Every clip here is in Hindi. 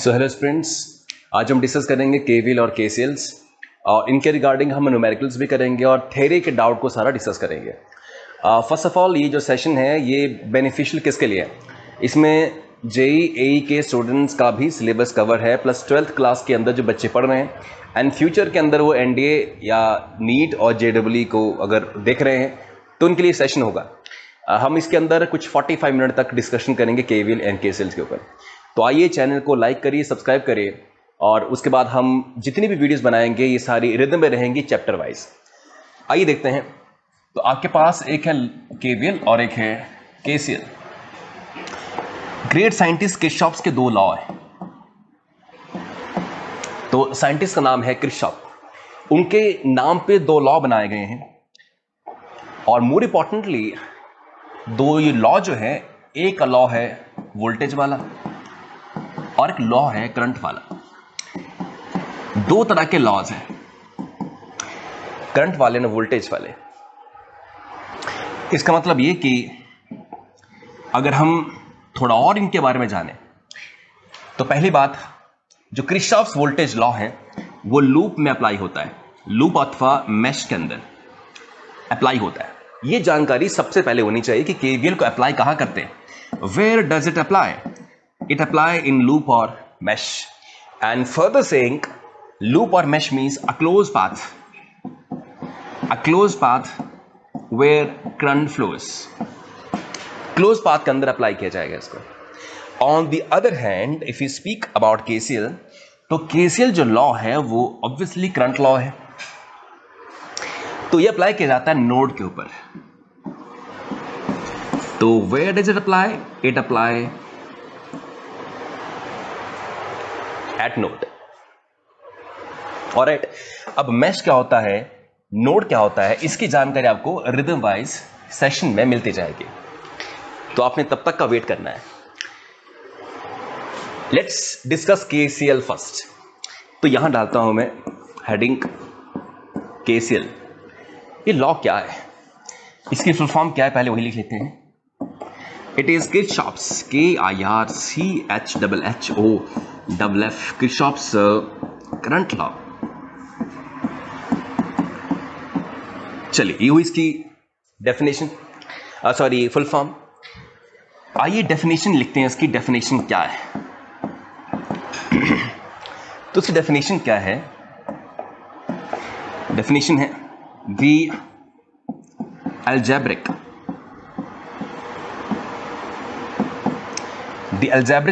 सो हेलो स्टूडेंट्स, आज हम डिस्कस करेंगे केवीएल और केसीएल्स और इनके रिगार्डिंग हम न्यूमेरिकल्स भी करेंगे और थ्योरी के डाउट को सारा डिस्कस करेंगे। फर्स्ट ऑफ ऑल ये जो सेशन है ये बेनिफिशियल किसके लिए है? इसमें जेईई के स्टूडेंट्स का भी सिलेबस कवर है, प्लस 12th क्लास के अंदर जो बच्चे पढ़ रहे हैं एंड फ्यूचर के अंदर वो एनडीए या नीट और जेईई को अगर देख रहे हैं तो उनके लिए सेशन होगा। हम इसके अंदर कुछ 45 मिनट तक डिस्कशन करेंगे केवीएल एंड केसीएल्स के ऊपर। तो आइए चैनल को लाइक करिए, सब्सक्राइब करिए और उसके बाद हम जितनी भी वीडियोस बनाएंगे ये सारी रिदम में रहेंगी चैप्टर वाइज। आइए देखते हैं। तो आपके पास एक है केवीएल और एक है केसीएल। ग्रेट साइंटिस्ट किरचॉफ के दो लॉ हैं। तो साइंटिस्ट का नाम है किरचॉफ, उनके नाम पे दो लॉ बनाए गए हैं और मोर इंपॉर्टेंटली दो ये लॉ जो है, एक लॉ है वोल्टेज वाला और एक लॉ है करंट वाला। दो तरह के लॉज हैं, करंट वाले ने वोल्टेज वाले। इसका मतलब ये कि अगर हम थोड़ा और इनके बारे में जानें तो पहली बात, जो किरचॉफ्स वोल्टेज लॉ है वो लूप में अप्लाई होता है, लूप अथवा मैश के अंदर अप्लाई होता है। ये जानकारी सबसे पहले होनी चाहिए कि केवीएल को अप्लाई कहां करते हैं। Where does it apply? It apply in loop or mesh, and further saying loop or mesh means a closed path where current flows। closed path के अंदर अप्लाई किया जाएगा इसको। On the other hand, if we speak about KCL, तो KCL जो लॉ है वो ऑब्वियसली करंट लॉ है, तो ये अप्लाई किया जाता है नोड के ऊपर। तो where does it apply? It apply eight node. Alright, अब मैश क्या होता है, नोड क्या होता है, इसकी जानकारी आपको रिदम वाइज सेशन में मिलती जाएगी, तो आपने तब तक का वेट करना है। Let's discuss KCL first. तो यहां डालता हूं मैं हेडिंग केसीएल। ये लॉ क्या है, इसकी फुल फॉर्म क्या है, पहले वही लिख लेते हैं। It is Kirchhoff's, KIRCHHOFF, Kirchhoff's current law. चलिए ये हुई इसकी डेफिनेशन, सॉरी फुल फॉर्म। आइए डेफिनेशन लिखते हैं, इसकी डेफिनेशन क्या है। तो इसकी डेफिनेशन क्या है? डेफिनेशन है दी algebraic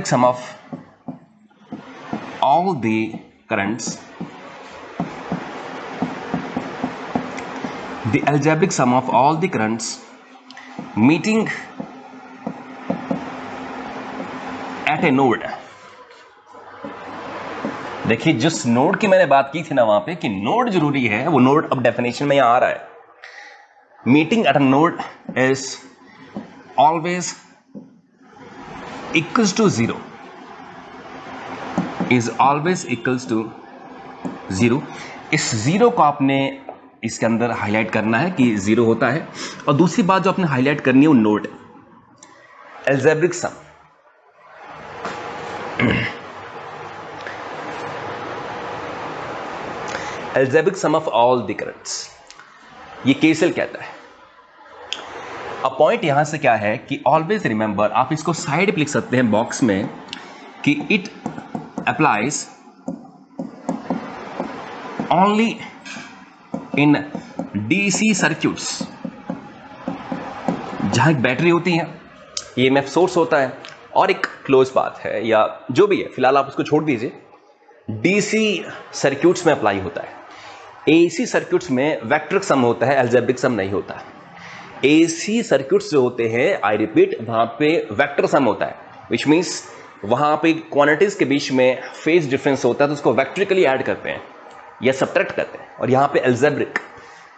sum of all the currents, the algebraic sum of all the currents meeting at a node। देखिए जिस नोड की मैंने बात की थी ना वहां पे कि नोड जरूरी है, वो नोड अब डेफिनेशन में यहां आ रहा है। Meeting at a node is always equals to zero, is always equals to zero। इस जीरो को आपने इसके अंदर हाईलाइट करना है कि जीरो होता है। और दूसरी बात जो आपने हाईलाइट करनी है वो node algebraic sum. Algebraic sum of all the currents, ये केसीएल कहता है। अब पॉइंट यहां से क्या है कि ऑलवेज रिमेंबर, आप इसको साइड पे लिख सकते हैं बॉक्स में कि it applies only in DC circuits. जहां एक बैटरी होती है, ईएमएफ सोर्स होता है और एक क्लोज पाथ है या जो भी है, फिलहाल आप उसको छोड़ दीजिए। डीसी सर्किट्स में अप्लाई होता है। एसी सर्किट्स में वेक्टरिक सम होता है, अलजेब्रिक सम नहीं होता है। एसी सर्किट्स जो होते हैं, आई रिपीट, वहां पे वेक्टर सम होता है, विच मीन्स वहां पे क्वांटिटीज के बीच में फेज डिफरेंस होता है, तो उसको वेक्ट्रिकली ऐड करते हैं या सब्ट्रैक्ट करते हैं, और यहां पे अलजेब्रिक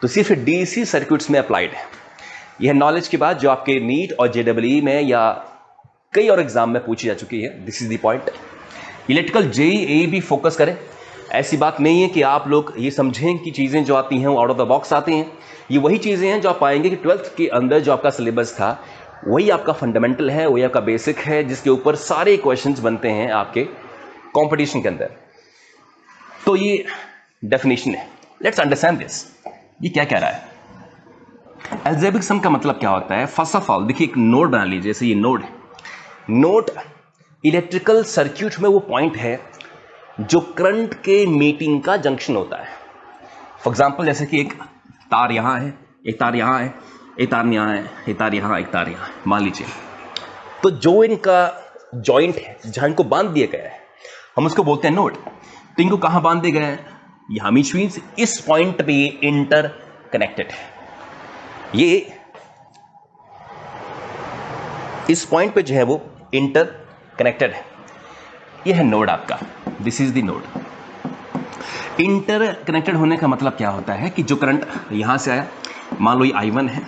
तो सिर्फ डीसी सर्किट्स में अप्लाइड है। यह नॉलेज की बात जो आपके नीट और जेईई में या कई और एग्जाम में पूछी जा चुकी है। This is the point. Electrical JEE भी फोकस करें। ऐसी बात नहीं है कि आप लोग ये समझें कि चीजें जो आती हैं वो आउट ऑफ द बॉक्स आती हैं। ये वही चीजें हैं जो आप पाएंगे कि 12th के अंदर जो आपका सिलेबस था वही आपका फंडामेंटल है, वही आपका बेसिक है, जिसके ऊपर सारे क्वेश्चंस बनते हैं आपके कंपटीशन के अंदर। तो ये डेफिनेशन है। लेट्स अंडरस्टैंड दिस, ये क्या कह रहा है। अलजेब्रिक सम का मतलब क्या होता है। फर्स्ट ऑफ ऑल देखिए, एक नोड बना लीजिए, जैसे ये नोड है। नोड इलेक्ट्रिकल सर्किट में वो पॉइंट है जो करंट के मीटिंग का जंक्शन होता है। फॉर एग्जाम्पल जैसे कि एक तार यहाँ है, एक तार यहाँ है, एक तार यहाँ है, एक तार यहाँ, एक तार यहाँ, मान लीजिए। तो जो इनका जॉइंट है, जहां इनको बांध दिया गया है, हम उसको बोलते हैं नोड। तो इनको कहां बांध दिया गया है, यहां, व्हिच मींस इस पॉइंट पे ये इंटर कनेक्टेड है। ये इस पॉइंट पे जो है वो इंटर कनेक्टेड है। ये है नोड आपका, this is the node. Inter connected होने का मतलब क्या होता है कि जो करंट यहां से आया, मान लो ये I1 है,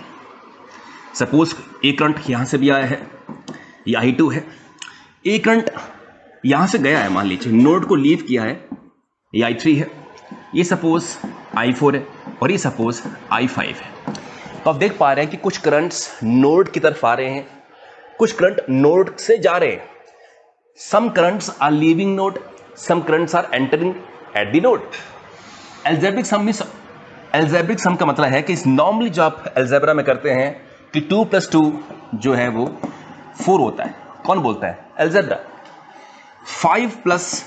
सपोज एक करंट यहां से भी आया है, ये I2 है, एक करंट यहां से गया है, मान लीजिए नोड को लीव किया है, ये I3 है, ये सपोज I4 है, और ये सपोज I5 है। तो आप देख पा रहे हैं कि कुछ करंट्स नोड की तरफ आ रहे हैं, कुछ करंट नोड से जा रहे हैं। Some currents are leaving node, some currents are entering at the node. Algebraic sum का मतलब है कि नॉर्मली जो आप एल्जेब्रा में करते हैं कि 2 + 2 जो है वो 4 होता है। कौन बोलता है, एल्जेब्रा। 5 +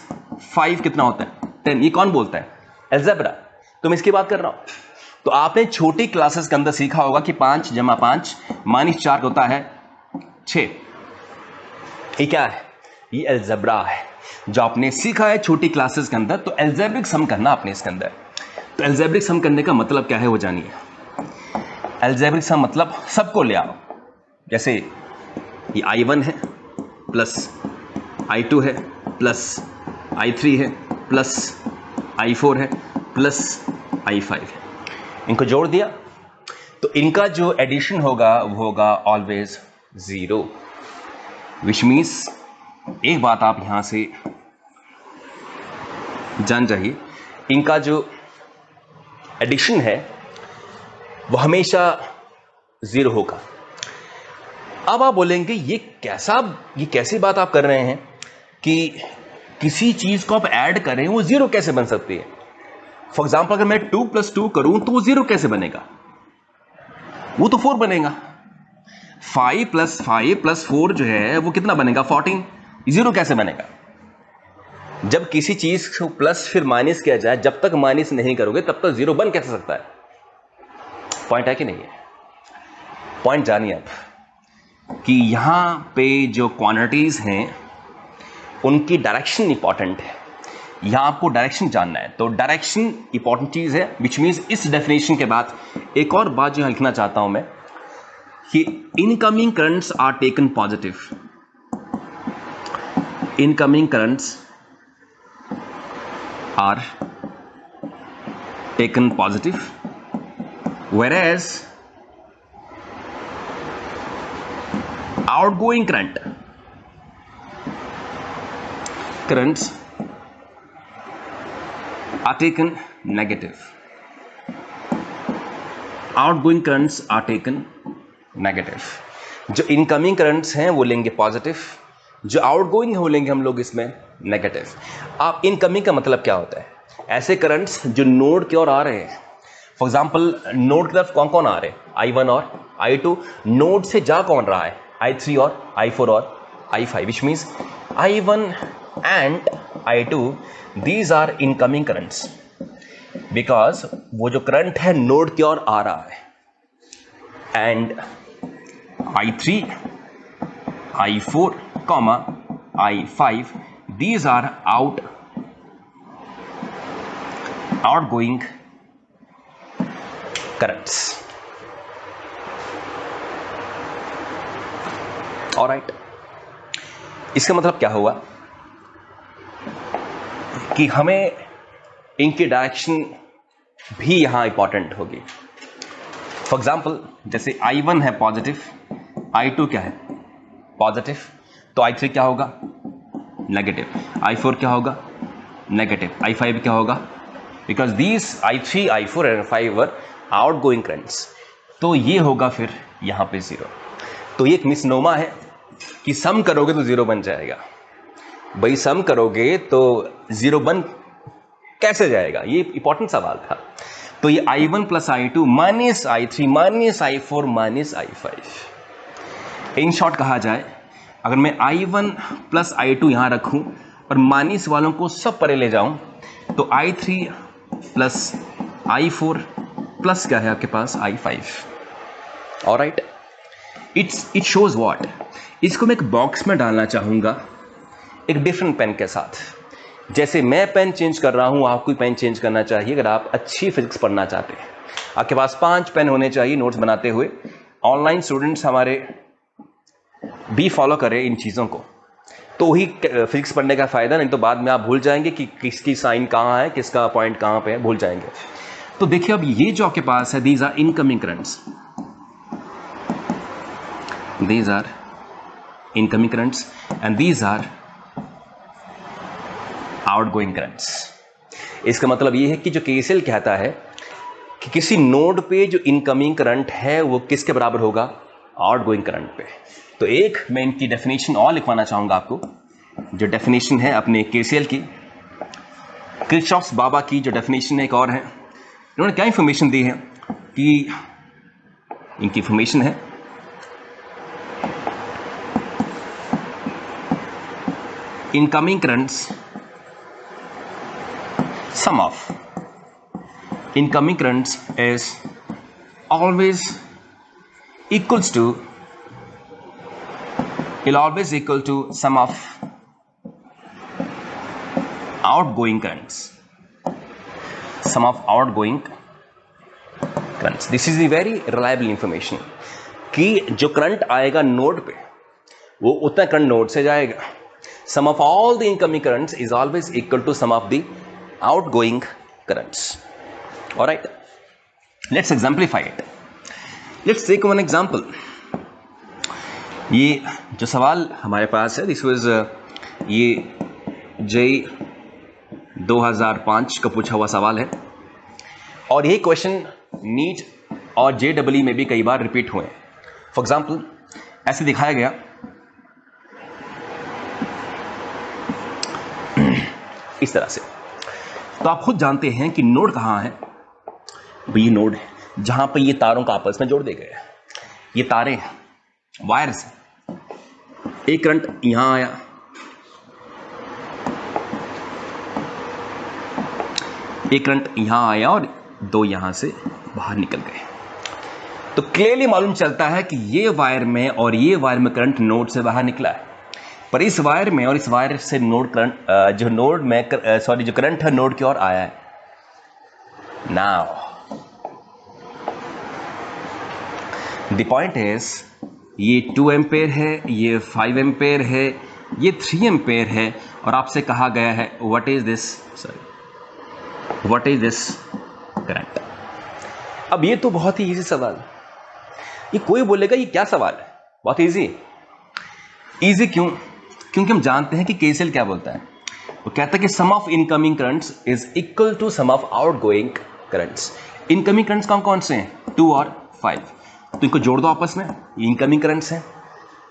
5 कितना होता है, 10, ये कौन बोलता है, एल्जेब्रा। तो मैं इसकी बात कर रहा हूं। तो आपने छोटी क्लासेस के अंदर सीखा होगा कि 5 + 5 - 4 होता है 6। ये क्या है, ये एल्जेब्रा है जो आपने सीखा है छोटी क्लासेस के अंदर। तो एल्जेब्रिक सम करना आपने इसके अंदर। तो एल्जेब्रिक सम करने का मतलब क्या है वो जानिए। एल्जेब्रिक सम मतलब सबको ले आओ। जैसे ये I1 है प्लस I2 है प्लस I3 है प्लस I4 है प्लस I5 है, इनको जोड़ दिया तो इनका जो एडिशन होगा वो होगा ऑलवेज 0, विच मीन्स एक बात आप यहां से जान जाइए, इनका जो एडिशन है वो हमेशा 0 होगा। अब आप बोलेंगे ये कैसी बात आप कर रहे हैं कि किसी चीज को आप ऐड करें वो 0 कैसे बन सकती है। फॉर एग्जाम्पल अगर मैं 2 + 2 करूं तो वो 0 कैसे बनेगा, वो तो 4 बनेगा। 5 + 5 + 4 जो है वो कितना बनेगा, 14। 0 कैसे बनेगा। जब किसी चीज को प्लस फिर माइनस किया जाए, जब तक माइनस नहीं करोगे तब तक 0 बन कैसे सकता है। पॉइंट है कि नहीं है, पॉइंट जानिए आप कि यहां पे जो क्वांटिटीज हैं उनकी डायरेक्शन इंपॉर्टेंट है। यहां आपको डायरेक्शन जानना है, तो डायरेक्शन इंपॉर्टेंट चीज है। विच मीन्स इस डेफिनेशन के बाद एक और बात जो लिखना चाहता हूं मैं कि incoming currents are taken positive. Incoming currents are taken positive, whereas outgoing currents are taken negative. Outgoing currents are taken negative. जो इनकमिंग करंट्स हैं वो लेंगे पॉजिटिव, जो आउटगोइंग है वो लेंगे हम लोग इसमें नेगेटिव। आप इनकमिंग का मतलब क्या होता है, ऐसे करंट्स जो नोड की ओर आ रहे हैं। फॉर एग्जाम्पल नोड की तरफ कौन कौन आ रहे हैं, I1 और I2। नोड से जा कौन रहा है, I3 और I4 और I5, which means I1 and I2 these are incoming currents, because वो जो करंट है नोड की ओर आ रहा है। And I3, I4, I5 these are outgoing currents. Alright, इसका मतलब क्या हुआ कि हमें इनकी डायरेक्शन भी यहां इंपॉर्टेंट होगी। फॉर एग्जाम्पल जैसे I1 है पॉजिटिव, I2 क्या है पॉजिटिव, तो I3 क्या होगा नेगेटिव, I4 क्या होगा नेगेटिव, I5 क्या होगा, because these I3, I4 and 5 were outgoing currents. तो ये होगा फिर यहां पे 0। तो ये एक मिसनोमा है कि सम करोगे तो 0 बन जाएगा। भाई सम करोगे तो 0 1 कैसे जाएगा, ये इंपॉर्टेंट सवाल था। तो ये I1 plus I2 minus I3 minus I4 minus I5। In short कहा जाए, अगर मैं I1 प्लस I2 यहां रखूं और माइनस वालों को सब परे ले जाऊं तो I3 प्लस I4 प्लस क्या है आपके पास I5। Alright, it shows what, इसको मैं एक बॉक्स में डालना चाहूंगा एक डिफरेंट पेन के साथ। जैसे मैं पेन चेंज कर रहा हूं, आपको पेन चेंज करना चाहिए। अगर आप अच्छी फिजिक्स पढ़ना चाहते हैं, आपके पास 5 पेन होने चाहिए नोट्स बनाते हुए। ऑनलाइन स्टूडेंट्स हमारे भी फॉलो करें इन चीज़ों को, तो ही फिजिक्स पढ़ने का फायदा, नहीं तो बाद में आप भूल जाएंगे कि किसकी साइन कहाँ है, किसका पॉइंट कहाँ पे है, भूल जाएंगे। तो देखिए अब ये जो आपके पास है, these are incoming currents, these are incoming currents and these are outgoing currents। इसका मतलब ये है कि जो केसीएल कहता है कि किसी नोड पे जो इनकमिंग करंट है वो किसके बराबर होगा, आउटगोइंग करंट पे। तो एक मैं इनकी डेफिनेशन और लिखवाना चाहूंगा आपको, जो डेफिनेशन है अपने केसीएल की, किरचॉफ्स बाबा की जो डेफिनेशन है एक और है। इन्होंने क्या इंफॉर्मेशन दी है कि इनकी इंफॉर्मेशन है incoming currents, sum of incoming currents is always equals to, will always equal to sum of outgoing currents, sum of outgoing currents। this is a very reliable information कि जो करंट आएगा नोड पे वो उतना करंट नोड से जाएगा। Sum of all the incoming currents is always equal to sum of the outgoing currents। All right, let's exemplify it। Let's take one example। ये जो सवाल हमारे पास है, this was ये JEE 2005 का पूछा हुआ सवाल है, और ये क्वेश्चन नीट और JEE में भी कई बार रिपीट हुए हैं। फॉर एग्जाम्पल ऐसे दिखाया गया, इस तरह से। तो आप खुद जानते हैं कि नोड कहाँ है, ये नोड है जहां पर ये तारों का आपस में जोड़ दिए गए हैं। ये तारे हैं, वायर्स हैं। एक करंट यहां आया, एक करंट यहां आया और 2 यहां से बाहर निकल गए। तो क्लियरली मालूम चलता है कि ये वायर में और ये वायर में करंट नोड से बाहर निकला है, पर इस वायर में और इस वायर से नोड करंट जो नोड में जो करंट है नोड की ओर आया है। नाउ द पॉइंट इज, ये 2 एम्पेयर है, ये 5 एम्पेयर है, ये 3 एम्पेयर है, और आपसे कहा गया है व्हाट इज दिस करंट। अब ये तो बहुत ही इजी सवाल है। ये कोई बोलेगा ये क्या सवाल है, बहुत इजी। इजी क्यों? क्योंकि हम जानते हैं कि केसीएल क्या बोलता है, वो कहता है कि sum of incoming currents is equal to sum of outgoing currents. Incoming currents कौन कौन से हैं, 2 और 5, तो इनको जोड़ दो आपस में, ये इनकमिंग करंट्स हैं।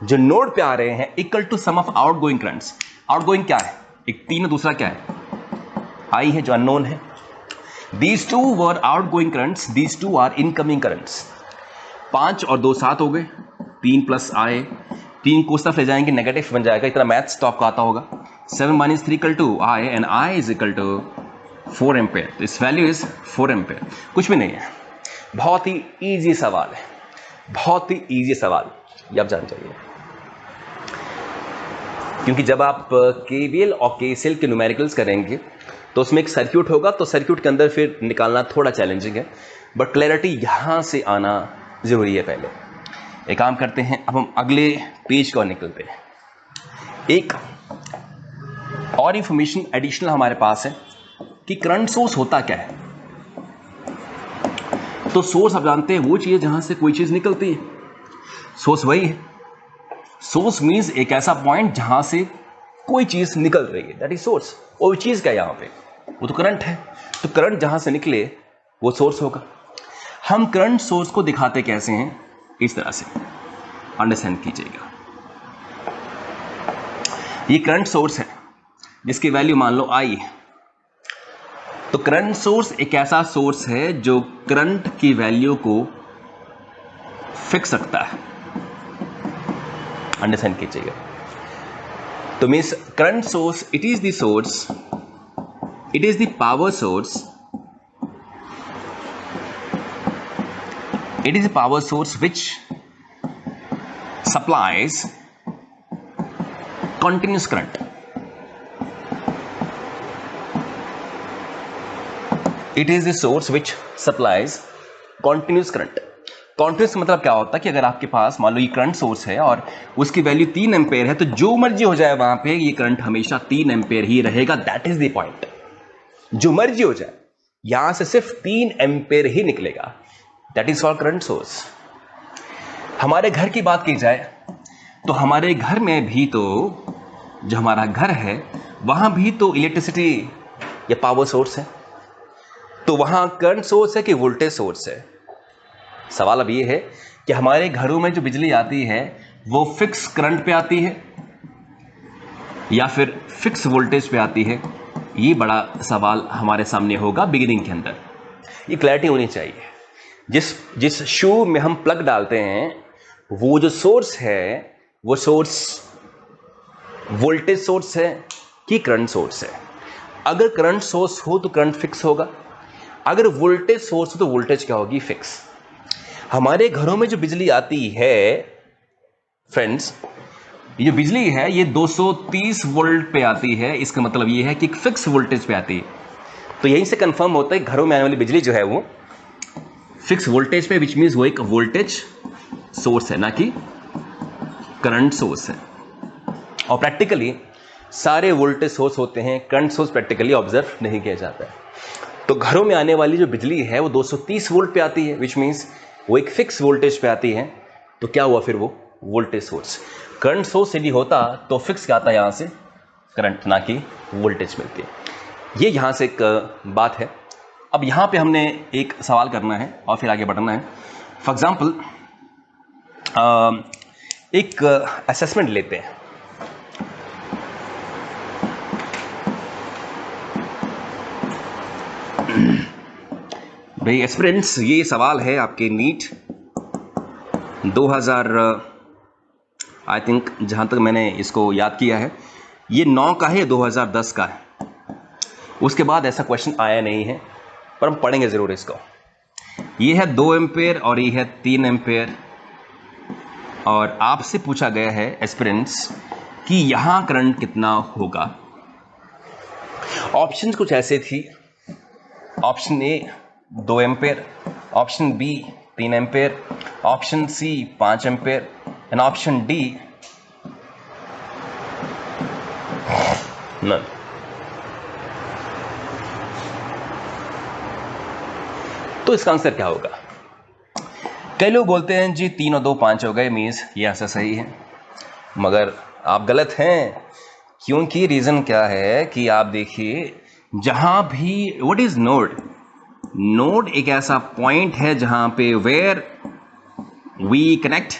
जो नोड पे आ रहे हैं equal to sum of outgoing currents. Outgoing क्या है, एक 3 है, दूसरा क्या है, आई है जो अननोन है। These 2 were outgoing currents, these 2 are incoming currents. 5 और 2 7 हो गए, 3 प्लस आए, 3 को उस तरफ ले जाएंगे नेगेटिव बन जाएगा, इतना मैथ्स तो आपको आता होगा। 7 - 3 = 2 I and I is equal to 4 ampere. तो इस वैल्यू इज 4 एम्पेयर। कुछ भी नहीं है, बहुत ही इजी सवाल है, बहुत ही इजी सवाल, ये आप जान जाइए। क्योंकि जब आप केवीएल और केसीएल के न्यूमेरिकल्स करेंगे तो उसमें एक सर्क्यूट होगा, तो सर्क्यूट के अंदर फिर निकालना थोड़ा चैलेंजिंग है, बट क्लैरिटी यहां से आना जरूरी है। पहले एक काम करते हैं, अब हम अगले पेज को निकलते हैं। एक और इंफॉर्मेशन एडिशनल हमारे पास है कि करंट सोर्स होता क्या है। तो सोर्स आप जानते हैं वो चीज जहां से कोई चीज निकलती है, सोर्स वही है। सोर्स मीन्स एक ऐसा पॉइंट जहां से कोई चीज निकल रही है, दैट इज सोर्स। वो चीज क्या है यहां पे, वो तो करंट है। तो करंट जहां से निकले वो सोर्स होगा। हम करंट सोर्स को दिखाते कैसे हैं, इस तरह से अंडरस्टैंड कीजिएगा। ये करंट सोर्स है, जिसकी वैल्यू मान लो I। तो करंट सोर्स एक ऐसा सोर्स है जो करंट की वैल्यू को फिक्स रखता है, अंडरस्टैंड कीजिएगा। तो means current source it is the source, it is the power source, it is a power source which supplies continuous current. It is the source which supplies continuous current. Continuous मतलब क्या होता है कि अगर आपके पास मान लो ये करंट सोर्स है और उसकी वैल्यू 3 एम्पेयर है, तो जो मर्जी हो जाए वहां पे ये करंट हमेशा 3 एम्पेयर ही रहेगा। That is the point. जो मर्जी हो जाए यहां से सिर्फ 3 एम्पेयर ही निकलेगा। That is for current source. हमारे घर की बात की जाए तो हमारे घर में भी तो जो हमारा घर है वहां भी तो इलेक्ट्रिसिटी या पावर सोर्स है। तो वहां करंट सोर्स है कि वोल्टेज सोर्स है? सवाल अब ये है कि हमारे घरों में जो बिजली आती है वो फिक्स करंट पे आती है या फिर फिक्स वोल्टेज पे आती है? ये बड़ा सवाल हमारे सामने होगा बिगिनिंग के अंदर। ये क्लैरिटी होनी चाहिए। जिस शू में हम प्लग डालते हैं वो जो सोर्स है वो सोर्स वोल्टेज सोर्स है कि करंट सोर्स है? अगर करंट सोर्स हो तो करंट फिक्स होगा, अगर वोल्टेज सोर्स हो तो वोल्टेज क्या होगी? फिक्स। हमारे घरों में जो बिजली आती है फ्रेंड्स, ये जो बिजली है ये 230 वोल्ट पे आती है। इसका मतलब ये है कि एक फिक्स वोल्टेज पे आती है। तो यहीं से कंफर्म होता है घरों में आने वाली बिजली जो है वो फिक्स वोल्टेज पे, विच मीन्स वो एक वोल्टेज सोर्स है ना कि करंट सोर्स है। और प्रैक्टिकली सारे वोल्टेज सोर्स होते हैं, करंट सोर्स प्रैक्टिकली ऑब्जर्व नहीं किया जाता है। तो घरों में आने वाली जो बिजली है वो 230 वोल्ट पे आती है, विच मीन्स वो एक फिक्स वोल्टेज पे आती है। तो क्या हुआ फिर? वो वोल्टेज सोर्स। करंट सोर्स यदि होता तो फिक्स क्या आता है? यहां से करंट ना कि वोल्टेज मिलती है। ये यहां से एक बात है। अब यहां पे हमने एक सवाल करना है और फिर आगे बढ़ना है। फॉर एग्जाम्पल एक असेसमेंट लेते हैं। भाई एस्पिरेंट्स, ये सवाल है आपके नीट 2000 आई थिंक, जहां तक मैंने इसको याद किया है ये 9 का है, 2010 का है। उसके बाद ऐसा क्वेश्चन आया नहीं है, पर हम पढ़ेंगे जरूर इसको। ये है 2 एम्पेयर और ये है 3 एम्पेयर और आपसे पूछा गया है एस्पिरेंट्स कि यहां करंट कितना होगा। ऑप्शन कुछ ऐसे थी। Option A 2 ampere, option B 3 ampere, option C 5 ampere and option D none. तो इसका आंसर क्या होगा? कई लोग बोलते हैं जी 3 और 2 5 हो गए, मीन्स ये आंसर सही है, मगर आप गलत हैं। क्योंकि रीजन क्या है कि आप देखिए जहां भी व्हाट इज नोड? नोड एक ऐसा पॉइंट है जहां पे वेयर वी कनेक्ट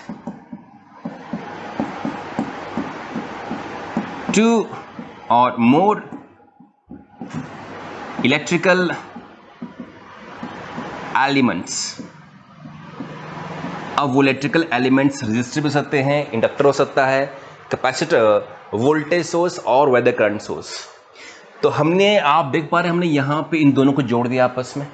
टू और मोर इलेक्ट्रिकल एलिमेंट्स। अब वो इलेक्ट्रिकल एलिमेंट्स रजिस्टर भी हो सकते हैं, इंडक्टर हो सकता है, कैपेसिटर, वोल्टेज सोर्स और वेदर करंट सोर्स। तो हमने, आप देख पा रहे हैं, हमने यहां पे इन दोनों को जोड़ दिया आपस में।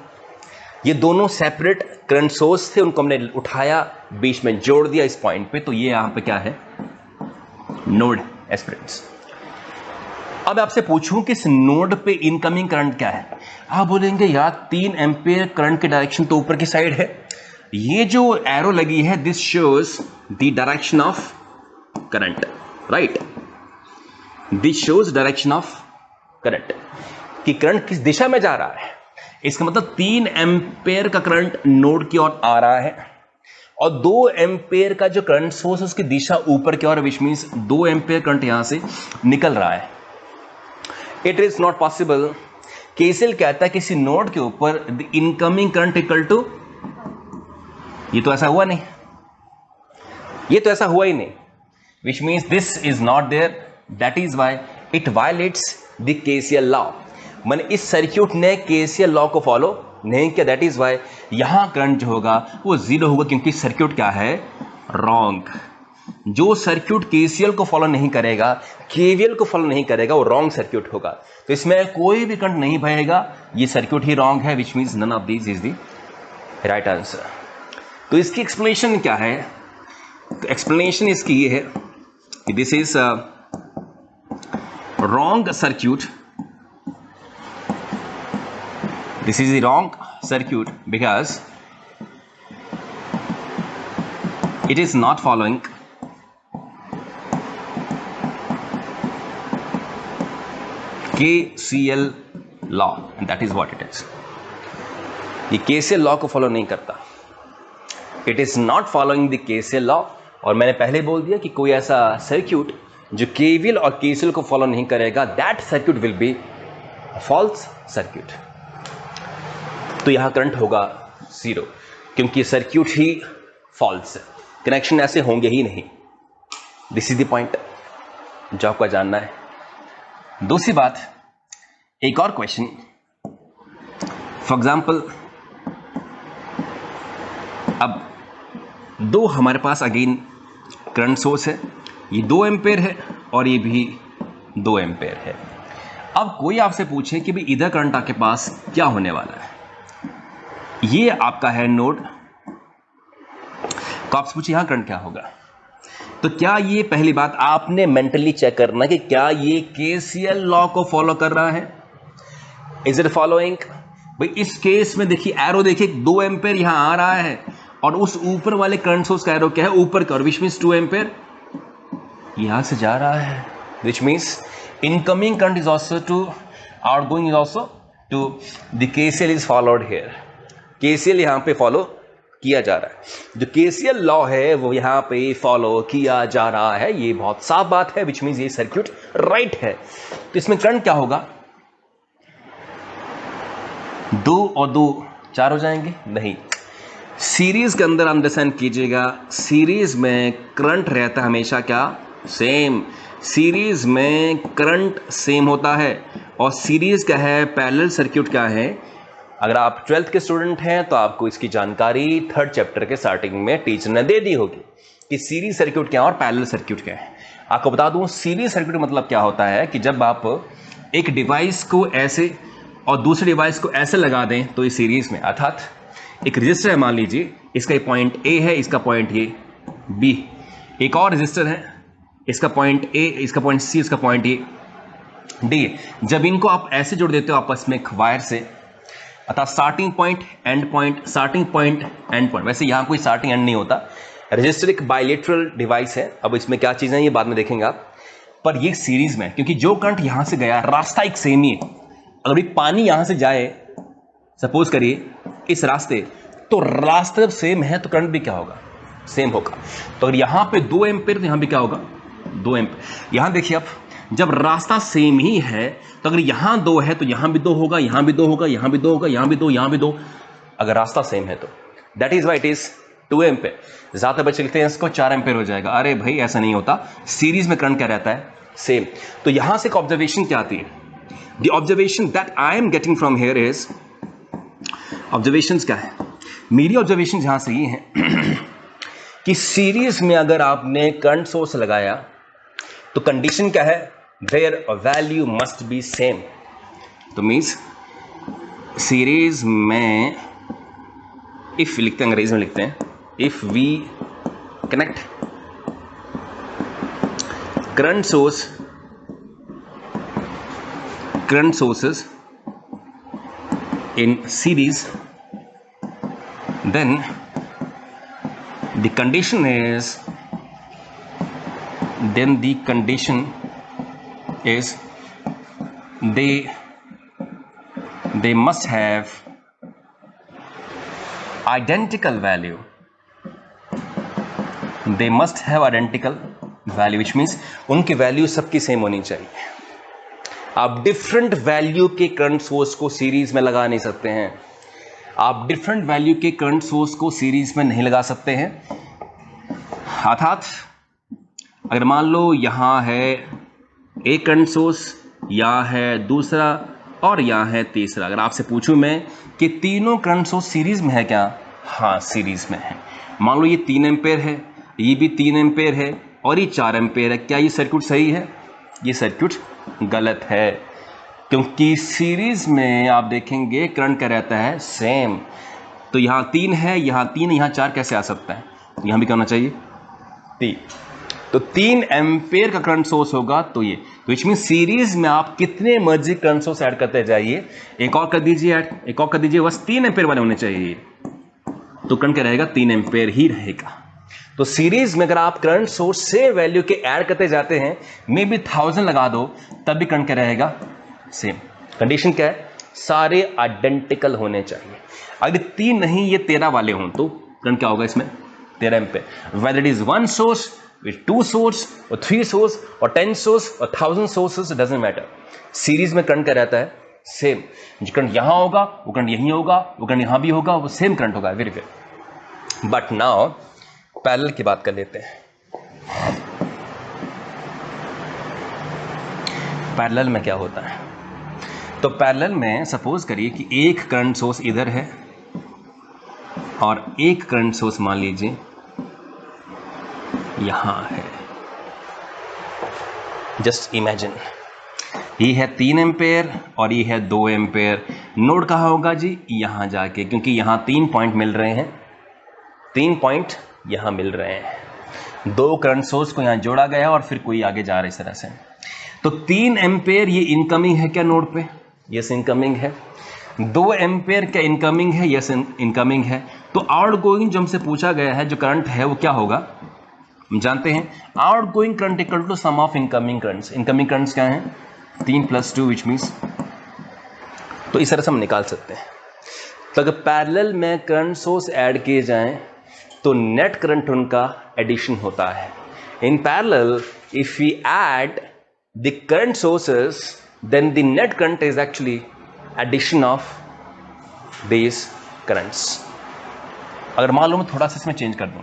ये दोनों सेपरेट करंट सोर्स थे, उनको हमने उठाया, बीच में जोड़ दिया इस पॉइंट पे। तो ये यहां पे क्या है? Node aspirants. अब आपसे पूछूं कि इस नोड पे इनकमिंग करंट क्या है? आप बोलेंगे यार 3 एम्पियर करंट की डायरेक्शन तो ऊपर की साइड है। ये जो एरो लगी है this shows the direction of current, right? This shows direction of current, कि करंट किस दिशा में जा रहा है। इसका मतलब 3 एम्पेयर का करंट नोड की ओर आ रहा है और 2 एम्पेयर का जो करंट सोर्स उसकी दिशा ऊपर की ओर, विच मींस 2 एम्पेयर करंट यहां से निकल रहा है। It is not possible. KCL कहता है किसी नोड के ऊपर the incoming current equal to, ये तो ऐसा हुआ नहीं, ये तो ऐसा हुआ ही नहीं, which means this is not there. That is why it violates the KCL law, मैंने इस सर्किट ने केसीएल लॉ को फॉलो नहीं किया, दैट इज वाई यहां करंट जो होगा वो जीरो होगा, क्योंकि सर्किट क्या है, रॉन्ग। जो सर्किट केसीएल को फॉलो नहीं करेगा, केवीएल को फॉलो नहीं करेगा, वो रॉन्ग सर्किट होगा। तो इसमें कोई भी करंट नहीं बहेगा, ये सर्किट ही रॉन्ग है, which means none of this is the right answer. तो इसकी एक्सप्लेनेशन क्या है, तो एक्सप्लेनेशन इसकी ये है कि this is wrong circuit, this is the wrong circuit because it is not following KCL law, and that is what it is. ये KCL लॉ को फॉलो नहीं करता, it is not following the KCL law. और मैंने पहले बोल दिया कि कोई ऐसा सर्किट जो KVL और KCL को फॉलो नहीं करेगा, that circuit will be false circuit. तो यहां करंट होगा जीरो, क्योंकि सर्किट ही फॉल्स है, कनेक्शन ऐसे होंगे ही नहीं। दिस इज द पॉइंट जो आपको जानना है। दूसरी बात, एक और क्वेश्चन, फॉर एग्जाम्पल अब दो हमारे पास अगेन करंट सोर्स है, ये 2 एम्पेयर है और ये भी 2 एम्पेयर है। अब कोई आपसे पूछे कि भाई इधर करंट आपके पास क्या होने वाला है, ये आपका है नोड, तो आपसे पूछिए यहां करंट क्या होगा। तो क्या ये, पहली बात आपने मेंटली चेक करना कि क्या ये केसीएल लॉ को फॉलो कर रहा है, इज इट फॉलोइंग। भाई इस केस में देखिए एरो, देखिए 2 एम्पेयर यहां आ रहा है और उस ऊपर वाले करंट सोर्स का एरो क्या है, ऊपर का, विच मीन्स 2 एम्पेयर यहां से जा रहा है, which means incoming current is also two outgoing is also two the KCL is followed here. KCL यहां पे फॉलो किया जा रहा है, जो केसीएल लॉ है वो यहां पे फॉलो किया जा रहा है, ये बहुत साफ बात है, विच मीन्स ये सर्किट राइट है। तो इसमें करंट क्या होगा, 2 और 2 4 हो जाएंगे, नहीं, सीरीज के अंदर अंडरस्टैंड कीजिएगा, सीरीज में करंट रहता है हमेशा क्या, सेम। सीरीज में करंट सेम होता है, और सीरीज क्या है, पैरेलल सर्किट क्या है। अगर आप 12th के स्टूडेंट हैं तो आपको इसकी जानकारी 3rd चैप्टर के स्टार्टिंग में टीचर ने दे दी होगी कि सीरीज सर्किट क्या है और पैरेलल सर्किट क्या है। आपको बता दूं, सीरीज सर्किट मतलब क्या होता है कि जब आप एक डिवाइस को ऐसे और दूसरे डिवाइस को ऐसे लगा दें तो ये सीरीज में, अर्थात एक रजिस्टर है, मान लीजिए इसका पॉइंट ए है, इसका पॉइंट ये बी, एक और रजिस्टर है, इसका पॉइंट ए, इसका पॉइंट सी, इसका पॉइंट ए डी। जब इनको आप ऐसे जोड़ देते हो आपस में एक वायर से, अर्थात starting point and point, starting point and point, वैसे यहां कोई स्टार्टिंग एंड नहीं होता। रजिस्टर एक बायलेटरल डिवाइस है, अब इसमें क्या चीजें हैं ये बाद में देखेंगे आप, पर ये सीरीज में, क्योंकि जो करंट यहां से गया, रास्ता एक सेम ही है। अगर एक पानी यहां से जाए, सपोज करिए इस रास्ते, तो रास्ता जब सेम है तो करंट भी क्या होगा, सेम होगा। तो अगर यहां पे 2 एम्पेयर तो यहां भी क्या होगा, 2 एम्पेयर। यहां देखिए आप, जब रास्ता सेम ही है तो अगर यहां 2 है तो यहां भी 2 होगा, यहां भी 2 होगा, यहां भी 2 होगा, यहां भी 2, यहां भी 2, अगर रास्ता सेम है तो that is why it is 2 ampere. ज्यादा बच्चे लिखते हैं इसको 4 एम्पेयर हो जाएगा, अरे भाई ऐसा नहीं होता, सीरीज में करंट क्या रहता है, सेम। तो यहां से एक ऑब्जर्वेशन क्या आती है, the observation that I am getting from here is, observations क्या है, मेरी ऑब्जर्वेशन यहां से ये है कि सीरीज में अगर आपने करंट सोर्स लगाया तो कंडीशन क्या है, their value must be same। तो मीन्स सीरीज में इफ लिखते हैं, अंग्रेजी में लिखते हैं, if we connect current sources in series, then the condition is, they must have identical value. They must have identical value, which means उनकी वैल्यू सबकी सेम होनी चाहिए। आप डिफरेंट वैल्यू के करंट सोर्स को सीरीज में लगा नहीं सकते हैं, आप डिफरेंट वैल्यू के करंट सोर्स को सीरीज में नहीं लगा सकते हैं। अर्थात अगर मान लो यहां है एक करंट सोर्स यहाँ है दूसरा और यहाँ है तीसरा। अगर आपसे पूछूं मैं कि तीनों करंट सोर्स सीरीज में है क्या, हाँ सीरीज में है। मान लो ये 3 एम्पेयर है, ये भी 3 एम्पेयर है और ये 4 एम्पेयर है, क्या ये सर्किट सही है? ये सर्किट गलत है, क्योंकि सीरीज में आप देखेंगे करंट क्या रहता है, सेम। तो यहाँ 3 है, यहाँ 3, यहाँ 4 कैसे आ सकता है? यहाँ भी क्या होना चाहिए, 3। तो 3 एम्पेयर का करंट सोर्स होगा, तो ये विच मीन सीरीज में आप कितने मर्जी करंट सोर्स ऐड करते जाइए। एक और कर दीजिए ऐड, एक और कर दीजिए, बस 3 एम्पेयर वाले होने चाहिए, तो करंट क्या रहेगा, 3 एम्पेयर ही रहेगा। तो सीरीज में अगर आप करंट सोर्स से वैल्यू के ऐड करते जाते हैं, मे बी 1000 लगा दो, तब भी करंट क्या रहेगा, सेम। कंडीशन क्या है, सारे आइडेंटिकल होने चाहिए। अगर 3 नहीं, ये 13 वाले हों, तो करंट क्या होगा इसमें, 13 ampere. Whether it is 1 source with 2 source और 3 सोर्स और 10 सोर्स और 1000 सोर्सेस, डजंट मैटर। सीरीज में करंट क्या रहता है, सेम। जो करंट यहां होगा वो करंट यहीं होगा, वो करंट यहां भी होगा, वो सेम करंट होगा, very good. But now parallel की बात कर लेते हैं। पैरेलल में क्या होता है, तो पैरेलल में सपोज करिए कि एक करंट सोर्स इधर है और एक करंट सोर्स मान लीजिए यहां है। जस्ट इमेजिन, ये है 3 एम्पेयर और ये है 2 एम्पेयर। नोड कहाँ होगा जी, यहां जाके, क्योंकि यहां 3 पॉइंट मिल रहे हैं, 3 पॉइंट यहां मिल रहे हैं। 2 करंट सोर्स को यहां जोड़ा गया और फिर कोई आगे जा रहा है इस तरह से। तो 3 एम्पेयर ये इनकमिंग है क्या नोड पे, यस इनकमिंग है। 2 एम्पेयर क्या इनकमिंग है, यस इनकमिंग है। तो आउटगोइंग जो हमसे पूछा गया है, जो करंट है वो क्या होगा, हम जानते हैं outgoing current equal to sum of incoming currents. Incoming currents क्या हैं, 3 + 2 विच मीन्स, तो इस तरह से हम निकाल सकते हैं। तो अगर पैरेलल में करंट सोर्स ऐड किए जाएं तो नेट करंट उनका एडिशन होता है। In parallel if we add the current sources then the net current is actually addition of these currents. अगर मान लो मैं थोड़ा सा इसमें चेंज कर दूं,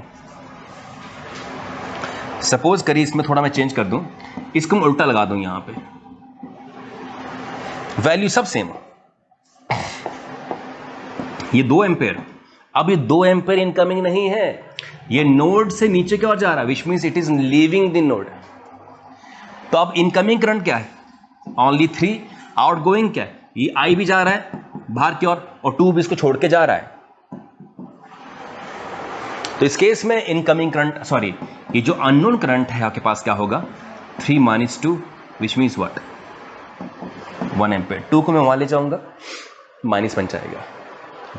सपोज करिए इसमें थोड़ा मैं चेंज कर दूं, इसको मैं उल्टा लगा दूं, यहां पे वैल्यू सब सेम, ये 2 एम्पेयर। अब ये 2 एम्पेयर इनकमिंग नहीं है, ये नोड से नीचे की ओर जा रहा है, which means it is leaving the node. तो अब इनकमिंग करंट क्या है, ओनली 3। आउटगोइंग क्या है, ये आई भी जा रहा है बाहर की ओर और 2 भी इसको छोड़ के जा रहा है। तो इस केस में इनकमिंग करंट, सॉरी, ये जो अननोन करंट है आपके पास क्या होगा, 3 - 2 विच मीन्स व्हाट, 1 एम्पेयर। 2 को मैं वहां ले जाऊंगा, माइनस बन जाएगा,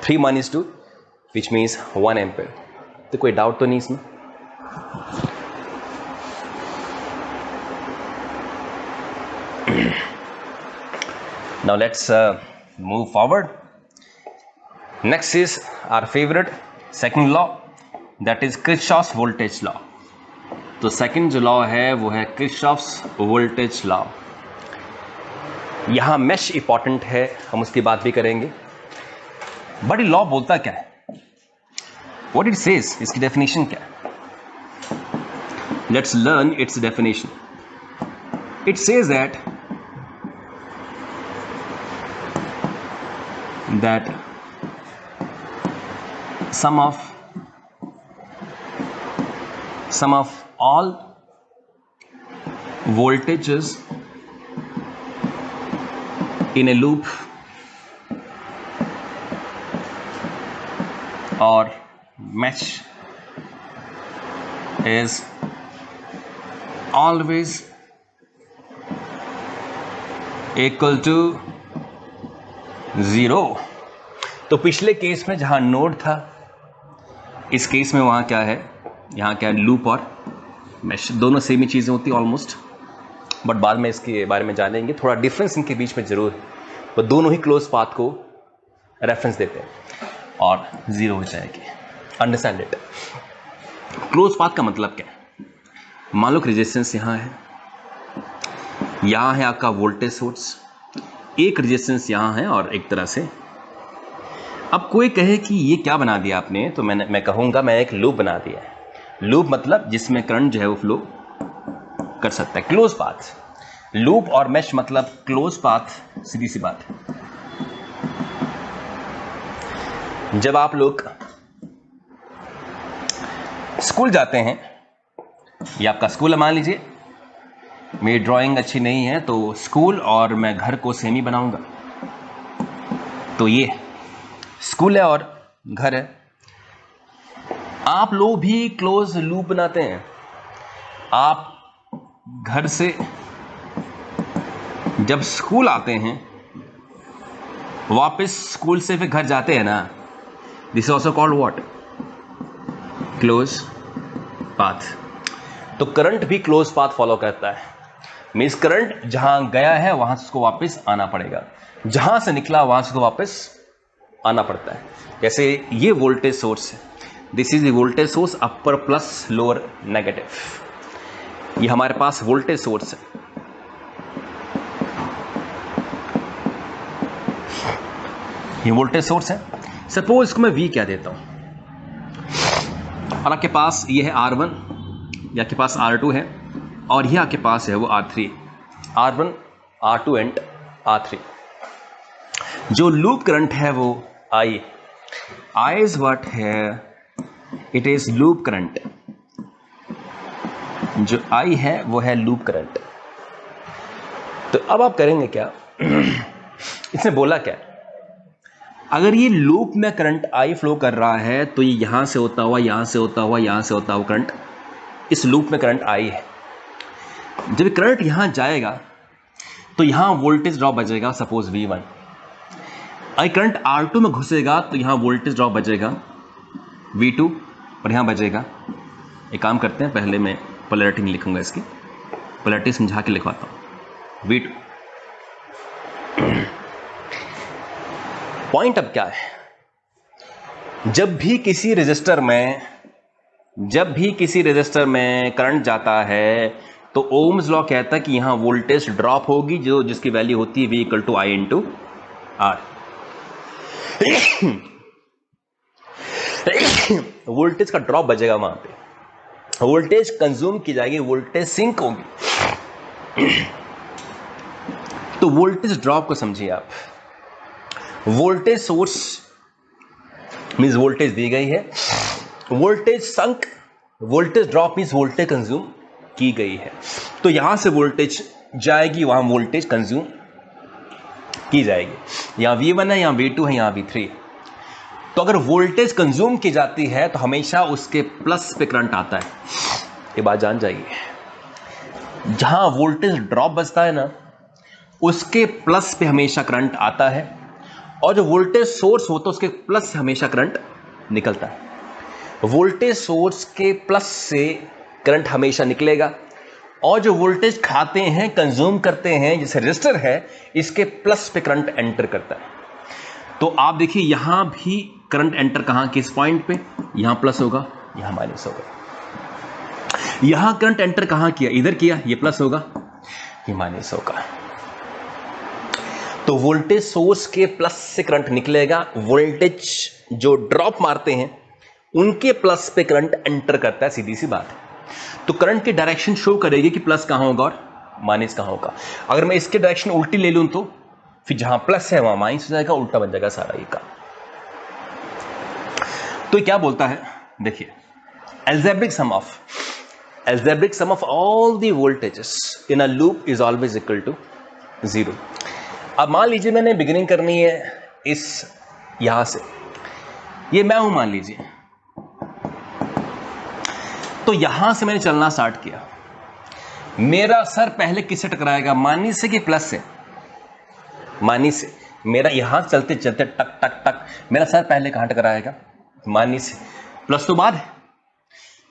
3 - 2 विच मीन्स 1 एम्पेयर। तो कोई डाउट तो नहीं इसमें। Now let's move forward. Next is our favorite second law, that is Kirchhoff's voltage law. तो सेकंड जो लॉ है वो है Kirchhoff's voltage law। यहां मेश इंपॉर्टेंट है, हम उसकी बात भी करेंगे। बट ये लॉ बोलता क्या है, व्हाट इट सेज, इसकी डेफिनेशन क्या है। Let's learn it's definition. It says that sum of all voltages in a loop or mesh is always equal to 0। तो पिछले केस में जहां नोड था, इस केस में वहां क्या है, यहां क्या है, लूप और मेश, दोनों सेम ही चीजें होती है ऑलमोस्ट, बट बाद में इसके बारे में जानेंगे। थोड़ा डिफरेंस इनके बीच में जरूर है, वो दोनों ही क्लोज पाथ को रेफरेंस देते हैं और 0 हो जाएगी। Understand it. क्लोज पाथ का मतलब क्या है, मान लो रेजिस्टेंस यहां है आपका वोल्टेज सोर्स, एक रेजिस्टेंस यहां है और एक तरह से। अब कोई कहे कि ये क्या बना दिया आपने, तो मैं कहूंगा मैं एक लूप बना दिया है। लूप मतलब जिसमें करंट जो है वो फ्लो कर सकता है, क्लोज पाथ। लूप और मैश मतलब क्लोज पाथ, सीधी सी बात है। जब आप लोग स्कूल जाते हैं, ये आपका स्कूल है, मान लीजिए मेरी ड्राइंग अच्छी नहीं है तो स्कूल और मैं घर को सेम ही बनाऊंगा। तो ये स्कूल है और घर है। आप लोग भी क्लोज लूप बनाते हैं। आप घर से जब स्कूल आते हैं, वापस स्कूल से फिर घर जाते हैं ना, this is also called what, close path. तो करंट भी क्लोज पाथ फॉलो करता है। मीन्स करंट जहां गया है वहां से उसको वापस आना पड़ेगा, जहां से निकला वहां से उसको वापस आना पड़ता है। जैसे ये वोल्टेज सोर्स है, this is the voltage source, upper plus lower negative. ये हमारे पास वोल्टेज सोर्स है। ये वोल्टेज सोर्स है। सपोज इसको मैं V क्या देता हूं, और आपके पास ये है R1, या आपके पास R2 है, और ये आपके पास है वो R3, R1, R2 and R3। जो लूप करंट है वो I इज व्हाट है, इट इज लूप करंट। जो I है वो है लूप करंट। तो अब आप करेंगे क्या, इसने बोला क्या, अगर ये लूप में करंट I फ्लो कर रहा है तो ये यहां से होता हुआ, यहां से होता हुआ, यहां से होता हुआ करंट, इस लूप में करंट I है। जब करंट यहां जाएगा तो यहां वोल्टेज ड्रॉप बजेगा, सपोज V1। अगर करंट R2 में घुसेगा तो यहां वोल्टेज ड्रॉप बजेगा V2, और यहां बजेगा, एक काम करते हैं, पहले मैं पोलैरिटी नहीं लिखूंगा, इसकी पोलैरिटी समझा के लिखवाता हूं, V2। पॉइंट अब क्या है, जब भी किसी रेजिस्टर में करंट जाता है तो ओम्स लॉ कहता है कि यहां वोल्टेज ड्रॉप होगी, जो जिसकी वैल्यू होती है V equal to I into R। Voltage का ड्रॉप बजेगा, वहां पे वोल्टेज कंज्यूम की जाएगी, वोल्टेज सिंक होगी। तो वोल्टेज ड्रॉप को समझिए आप। वोल्टेज सोर्स मींस वोल्टेज दी गई है, voltage sink, voltage drop means voltage consume की गई है। तो यहां से वोल्टेज जाएगी, वहां वोल्टेज कंज्यूम की जाएगी। यहां V1 है, यहां V2 है, यहां V3 है। तो अगर वोल्टेज कंज्यूम की जाती है तो हमेशा उसके प्लस पे करंट आता है। ये बात जान जाइए, जहां वोल्टेज ड्रॉप बचता है ना, उसके प्लस पे हमेशा करंट आता है, और जो वोल्टेज सोर्स होता है उसके प्लस से हमेशा करंट निकलता है। वोल्टेज सोर्स के प्लस से करंट हमेशा निकलेगा, और जो वोल्टेज खाते हैं, कंज्यूम करते हैं, जैसे रेजिस्टर है, इसके प्लस पे करंट एंटर करता है। तो आप देखिए यहां भी करंट एंटर कहां, किस पॉइंट पे, यहां प्लस होगा, यहां माइनस होगा। यहां करंट एंटर कहां किया, इधर किया, ये प्लस होगा, ये माइनस होगा। तो वोल्टेज सोर्स के प्लस से करंट निकलेगा, वोल्टेज जो ड्रॉप मारते हैं उनके प्लस पे करंट एंटर करता है, सीधी सी बात है। तो करंट की डायरेक्शन शो करेगी कि प्लस कहां होगा और माइनस कहां होगा। अगर मैं इसके डायरेक्शन उल्टी ले लूं तो फिर जहां प्लस है वहां माइनस हो जाएगा, उल्टा बन जाएगा सारा ये का। तो क्या बोलता है, देखिए, algebraic sum of all the voltages in a loop is always equal to 0। अब मान लीजिए मैंने बिगिनिंग करनी है इस यहां से, ये मैं हूं मान लीजिए, तो यहां से मैंने चलना स्टार्ट किया, मेरा सर पहले किससे टकराएगा, माइनस से कि प्लस से, माइनस से। मेरा यहां चलते चलते टक टक टक मेरा सर पहले कहां टकराएगा, माइनस से, प्लस तो बाद है,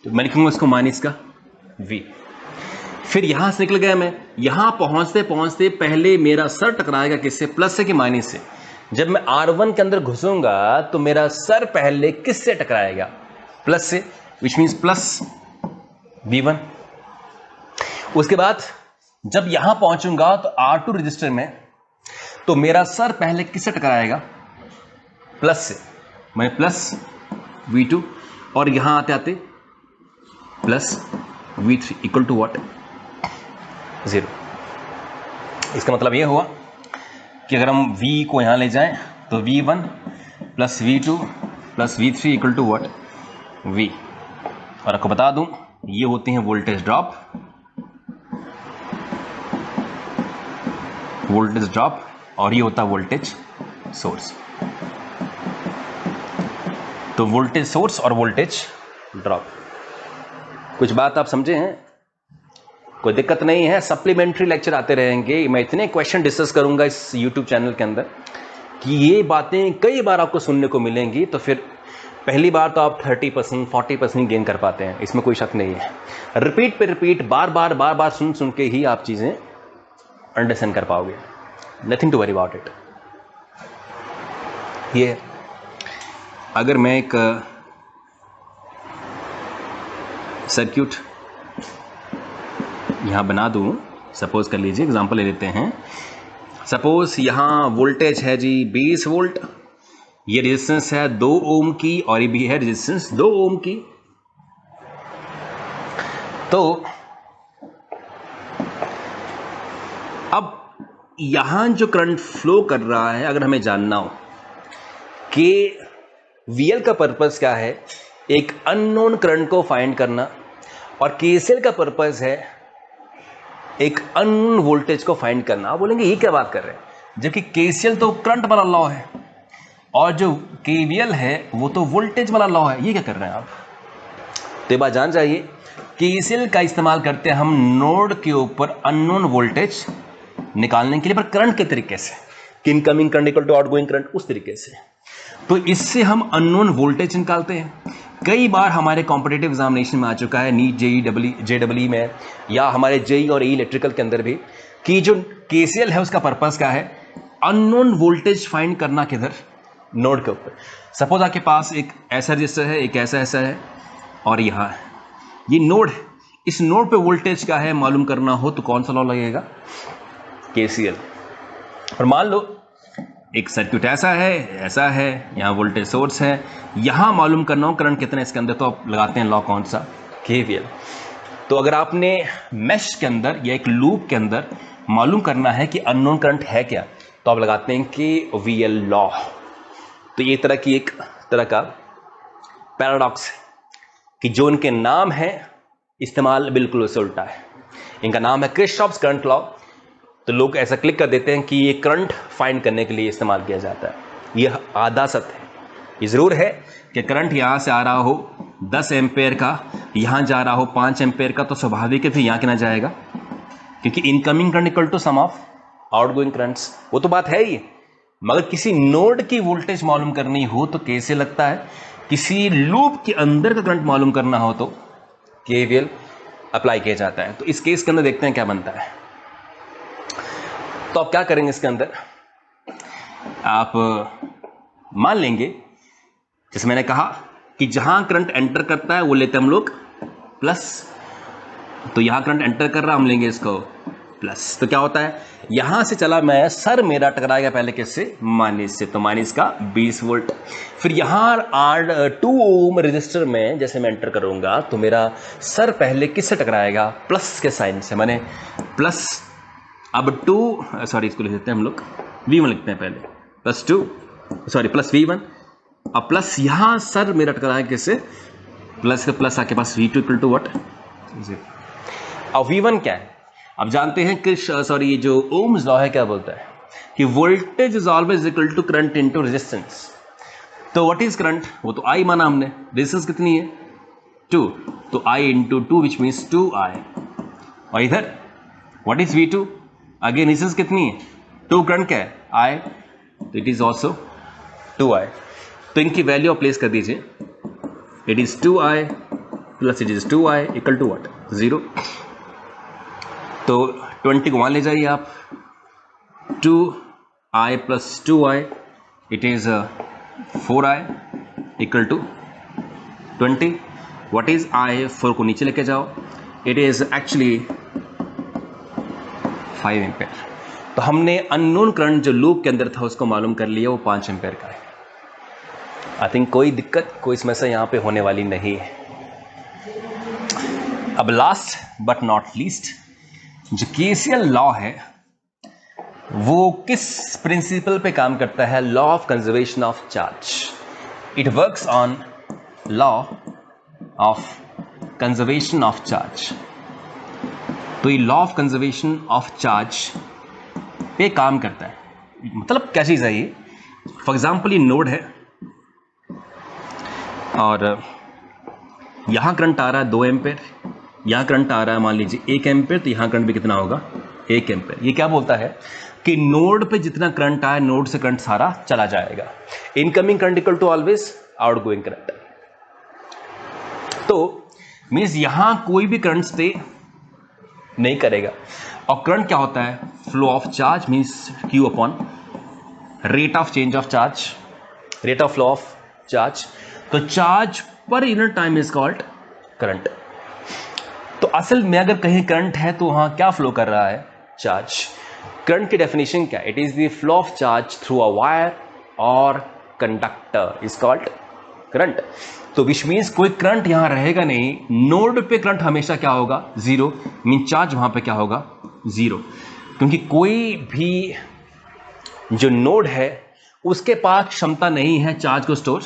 तो मैं लिखूंगा इसको माइनस का V। फिर यहां से निकल गया मैं, यहां पहुंचते पहुंचते पहले मेरा सर टकराएगा किससे, प्लस से कि माइनस से। जब मैं R1 के अंदर घुसूंगा तो मेरा सर पहले किससे टकराएगा, प्लस से, विच मीन्स प्लस V1। उसके बाद जब यहां पहुंचूंगा तो R2 रजिस्टर में, तो मेरा सर पहले किससे टकराएगा, प्लस से, मैं प्लस V2, और यहां आते आते plus V3 equal to what, 0। इसका मतलब ये हुआ कि अगर हम V को यहाँ ले जाएं तो V1 plus V2 plus V3 equal to what, V। और आपको बता दूं ये होते हैं वोल्टेज ड्रॉप, और ये होता है वोल्टेज सोर्स। तो वोल्टेज सोर्स और वोल्टेज ड्रॉप, कुछ बात आप समझे हैं? कोई दिक्कत नहीं है, सप्लीमेंट्री लेक्चर आते रहेंगे। मैं इतने क्वेश्चन डिस्कस करूंगा इस YouTube चैनल के अंदर कि ये बातें कई बार आपको सुनने को मिलेंगी। तो फिर पहली बार तो आप 30% 40% गेन कर पाते हैं, इसमें कोई शक नहीं है। रिपीट पे रिपीट, बार बार सुन के ही आप चीजें अंडरस्टैंड कर पाओगे। Nothing to worry about it. ये अगर मैं एक सर्किट यहां बना दूं, सपोज कर लीजिए, एग्जांपल ले लेते हैं। सपोज यहां वोल्टेज है जी 20 वोल्ट, ये रेजिस्टेंस है 2 ओम की, और ये भी है रेजिस्टेंस 2 ओम की। तो अब यहां जो करंट फ्लो कर रहा है, अगर हमें जानना हो कि VL का पर्पस क्या है, एक अननोन करंट को फाइंड करना, और KCL का पर्पस है एक अननोन वोल्टेज को फाइंड करना। आप बोलेंगे ये क्या बात कर रहे हैं, जबकि KCL तो करंट वाला लॉ है और जो KVL है वो तो वोल्टेज वाला लॉ है। ये क्या कर रहे हैं आप? तो ये बात जान जाइए, KCL का इस्तेमाल करते हैं हम नोड के ऊपर अननोन वोल्टेज निकालने के लिए, पर करंट के तरीके से, कि incoming current equal to outgoing current, उस तरीके से। तो इससे हम अननोन वोल्टेज निकालते हैं। कई बार हमारे कॉम्पिटिटिव एग्जामिनेशन में आ चुका है, नीट JEE में, या हमारे JEE और इलेक्ट्रिकल के अंदर भी, कि जो KCL है उसका पर्पस क्या है, अननोन वोल्टेज फाइंड करना। किधर? नोड के ऊपर। सपोज आपके पास एक ऐसा रजिस्टर है, एक ऐसा है, और यहाँ ये नोड है। इस नोड पे वोल्टेज क्या है मालूम करना हो तो कौन सा लॉ लगेगा? KCL। और मान लो एक सर्किट ऐसा है, यहाँ वोल्टेज सोर्स है, यहाँ मालूम करना हो करंट कितना है इसके अंदर, तो आप लगाते हैं लॉ कौन सा? KVL। तो अगर आपने मैश के अंदर या एक लूप के अंदर मालूम करना है कि अननोन करंट है क्या, तो आप लगाते हैं कि VL लॉ। तो ये एक तरह का पैराडॉक्स है कि जो इनके नाम है इस्तेमाल बिल्कुल उससे उल्टा है। इनका नाम है किरचॉफ्स करंट लॉ, तो लोग ऐसा क्लिक कर देते हैं कि ये करंट फाइंड करने के लिए इस्तेमाल किया जाता है। यह आधा सत्य है। ये ज़रूर है कि करंट यहाँ से आ रहा हो 10 एम्पेयर का, यहाँ जा रहा हो 5 एम्पेयर का, तो स्वाभाविक है फिर यहाँ कितना जाएगा, क्योंकि incoming current equal to sum of outgoing currents. वो तो बात है ही। मगर किसी नोड की वोल्टेज मालूम करनी हो तो कैसे लगता है, किसी लूप के अंदर का करंट मालूम करना हो तो KVL अप्लाई किया जाता है। तो इस केस के अंदर देखते हैं क्या बनता है। तो आप क्या करेंगे इसके अंदर, आप मान लेंगे, जैसे मैंने कहा कि जहां करंट एंटर करता है वो लेते हैं हम लोग प्लस। तो यहां करंट एंटर कर रहा, हम लेंगे इसको प्लस। तो क्या होता है, यहां से चला मैं, सर मेरा टकराएगा पहले किससे? माइनस से। तो माइनस का 20 वोल्ट। फिर यहां 2 ओम रजिस्टर में जैसे मैं एंटर करूंगा तो मेरा सर पहले किससे टकराएगा? प्लस के साइन से। मैंने प्लस, अब इसको लिख देते हैं हम लोग, V1 लिखते हैं पहले, प्लस V1। अब प्लस यहां सर मेरा टकराएगा किससे? प्लस के प्लस आपके पास V2 इक्वल टू व्हाट? 0। अब V1 क्या है? अब जानते हैं कि ये जो ओम्स लॉ है क्या बोलता है कि voltage is always equal to current into resistance. तो व्हाट इज करंट? वो तो I माना हमने। रेजिस्टेंस कितनी है? 2। तो I into 2 which means 2I। और इधर what is V2? Again resistance कितनी है? 2। करंट क्या है? I। तो इट इज ऑल्सो 2I। तो इनकी वैल्यू आप प्लेस कर दीजिए। It is 2I plus it is 2I equal to what? 0। तो 20 को वहां ले जाइए आप। 2I plus 2I it is 4I equal to 20। What is I? 4 को नीचे लेके जाओ, इट इज एक्चुअली 5 एम्पेयर। तो हमने अननोन करंट जो लूप के अंदर था उसको मालूम कर लिया, वो 5 एम्पेयर का है। आई थिंक कोई दिक्कत, कोई समस्या यहाँ पे होने वाली नहीं है। अब लास्ट बट नॉट लीस्ट, जो KCL लॉ है वो किस प्रिंसिपल पे काम करता है? Law of conservation of charge. It works on law of conservation of charge. तो ये law of conservation of charge पे काम करता है. मतलब क्या चीज़ है ये? फॉर एग्जाम्पल ये नोड है और यहाँ करंट आ रहा है 2 एम्पेयर, यहाँ करंट आ रहा है मान लीजिए 1 एम्पेयर, तो यहाँ करंट भी कितना होगा? 1 एम्पेयर. ये क्या बोलता है कि नोड पे जितना करंट आए नोड से करंट सारा चला जाएगा. Incoming current equal to always outgoing current. तो मीन्स यहां कोई भी करंट स्टे नहीं करेगा. और करंट क्या होता है? Flow of charge means Q upon rate of change of charge, rate of flow of charge. तो charge per unit time is called current. तो असल में अगर कहीं करंट है तो वहां क्या फ्लो कर रहा है? चार्ज. करंट की डेफिनेशन क्या? It is the flow of charge through a wire और कंडक्टर इज कॉल्ड करंट. तो विच मीन्स कोई करंट यहां रहेगा नहीं. नोड पे करंट हमेशा क्या होगा? जीरो. मीन चार्ज वहां पे क्या होगा? जीरो. क्योंकि कोई भी जो नोड है उसके पास क्षमता नहीं है चार्ज को स्टोर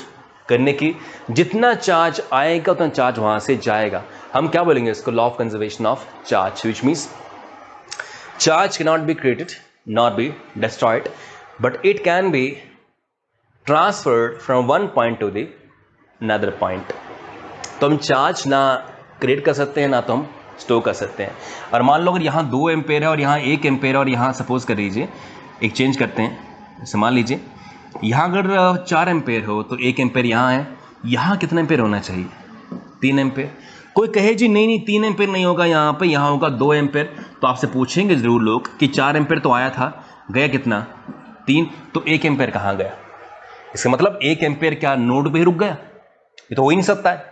करने की. जितना चार्ज आएगा उतना चार्ज वहां से जाएगा. हम क्या बोलेंगे इसको? Law of conservation of charge. Which means charge can not be created not be destroyed but it can be transferred from one point two the another point. तो हम चार्ज ना क्रिएट कर सकते हैं ना तो हम स्टोर कर सकते हैं. और मान लो अगर यहाँ 2 एम्पेयर है और यहाँ 1 एम्पेयर है और यहाँ सपोज कर लीजिए एक चेंज करते हैं. जैसे मान लीजिए यहाँ अगर 4 एम्पेयर हो तो 1 एम्पेयर यहाँ है. यहाँ कितना एम्पेयर होना चाहिए? 3 एम्पेयर. कोई कहे जी नहीं नहीं 3 एम्पेयर नहीं होगा यहाँ पे, यहाँ होगा 2 एम्पेयर. तो आपसे पूछेंगे जरूर लोग कि 4 एम्पेयर तो आया था, गया कितना? 3. तो 1 एम्पेयर कहाँ गया? इसका मतलब 1 एम्पेयर क्या नोड पे ही रुक गया? ये तो हो ही नहीं सकता है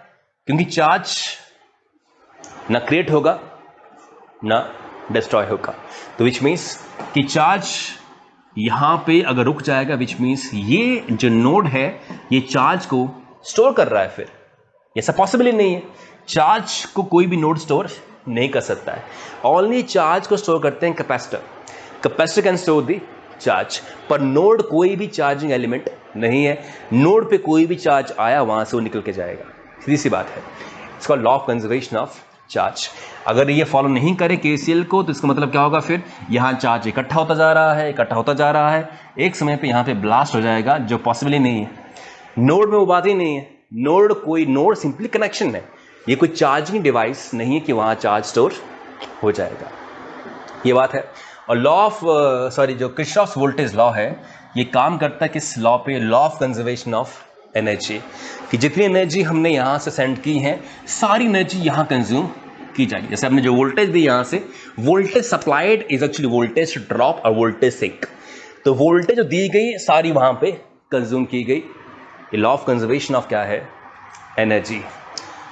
क्योंकि चार्ज ना क्रिएट होगा ना डिस्ट्रॉय होगा. तो विच मीन्स कि चार्ज यहां पे अगर रुक जाएगा विच मीन्स ये जो नोड है ये चार्ज को स्टोर कर रहा है. फिर ऐसा पॉसिबल ही नहीं है. चार्ज को कोई भी नोड स्टोर नहीं कर सकता है. ओनली चार्ज को स्टोर करते हैं capacitor. Capacitor can store the charge. पर नोड कोई भी चार्जिंग एलिमेंट नहीं है. नोड पे कोई भी चार्ज आया वहां से वो निकल के जाएगा. सीधी सी बात है. इसका law of conservation of charge. अगर ये फॉलो नहीं करे केसीएल को तो इसका मतलब क्या होगा? फिर यहाँ चार्ज इकट्ठा होता जा रहा है, इकट्ठा होता जा रहा है, एक समय पे यहाँ पे ब्लास्ट हो जाएगा जो पॉसिबल ही नहीं है. नोड में वो बात ही नहीं है. नोड सिंपली कनेक्शन है. ये कोई चार्जिंग डिवाइस नहीं है कि वहाँ चार्ज स्टोर हो जाएगा. ये बात है. और लॉ ऑफ जो किरचॉफ्स वोल्टेज लॉ है ये काम करता है किस लॉ पे? Law of conservation of energy. कि जितनी एनर्जी हमने यहाँ से सेंड की है सारी एनर्जी यहाँ कंज्यूम की जाएगी. जैसे हमने जो वोल्टेज दी यहाँ से, voltage supplied is actually voltage drop और वोल्टेज सिंक. तो वोल्टेज जो दी गई सारी वहाँ पे कंज्यूम की गई. ये लॉ ऑफ कंजर्वेशन ऑफ क्या है? एनर्जी.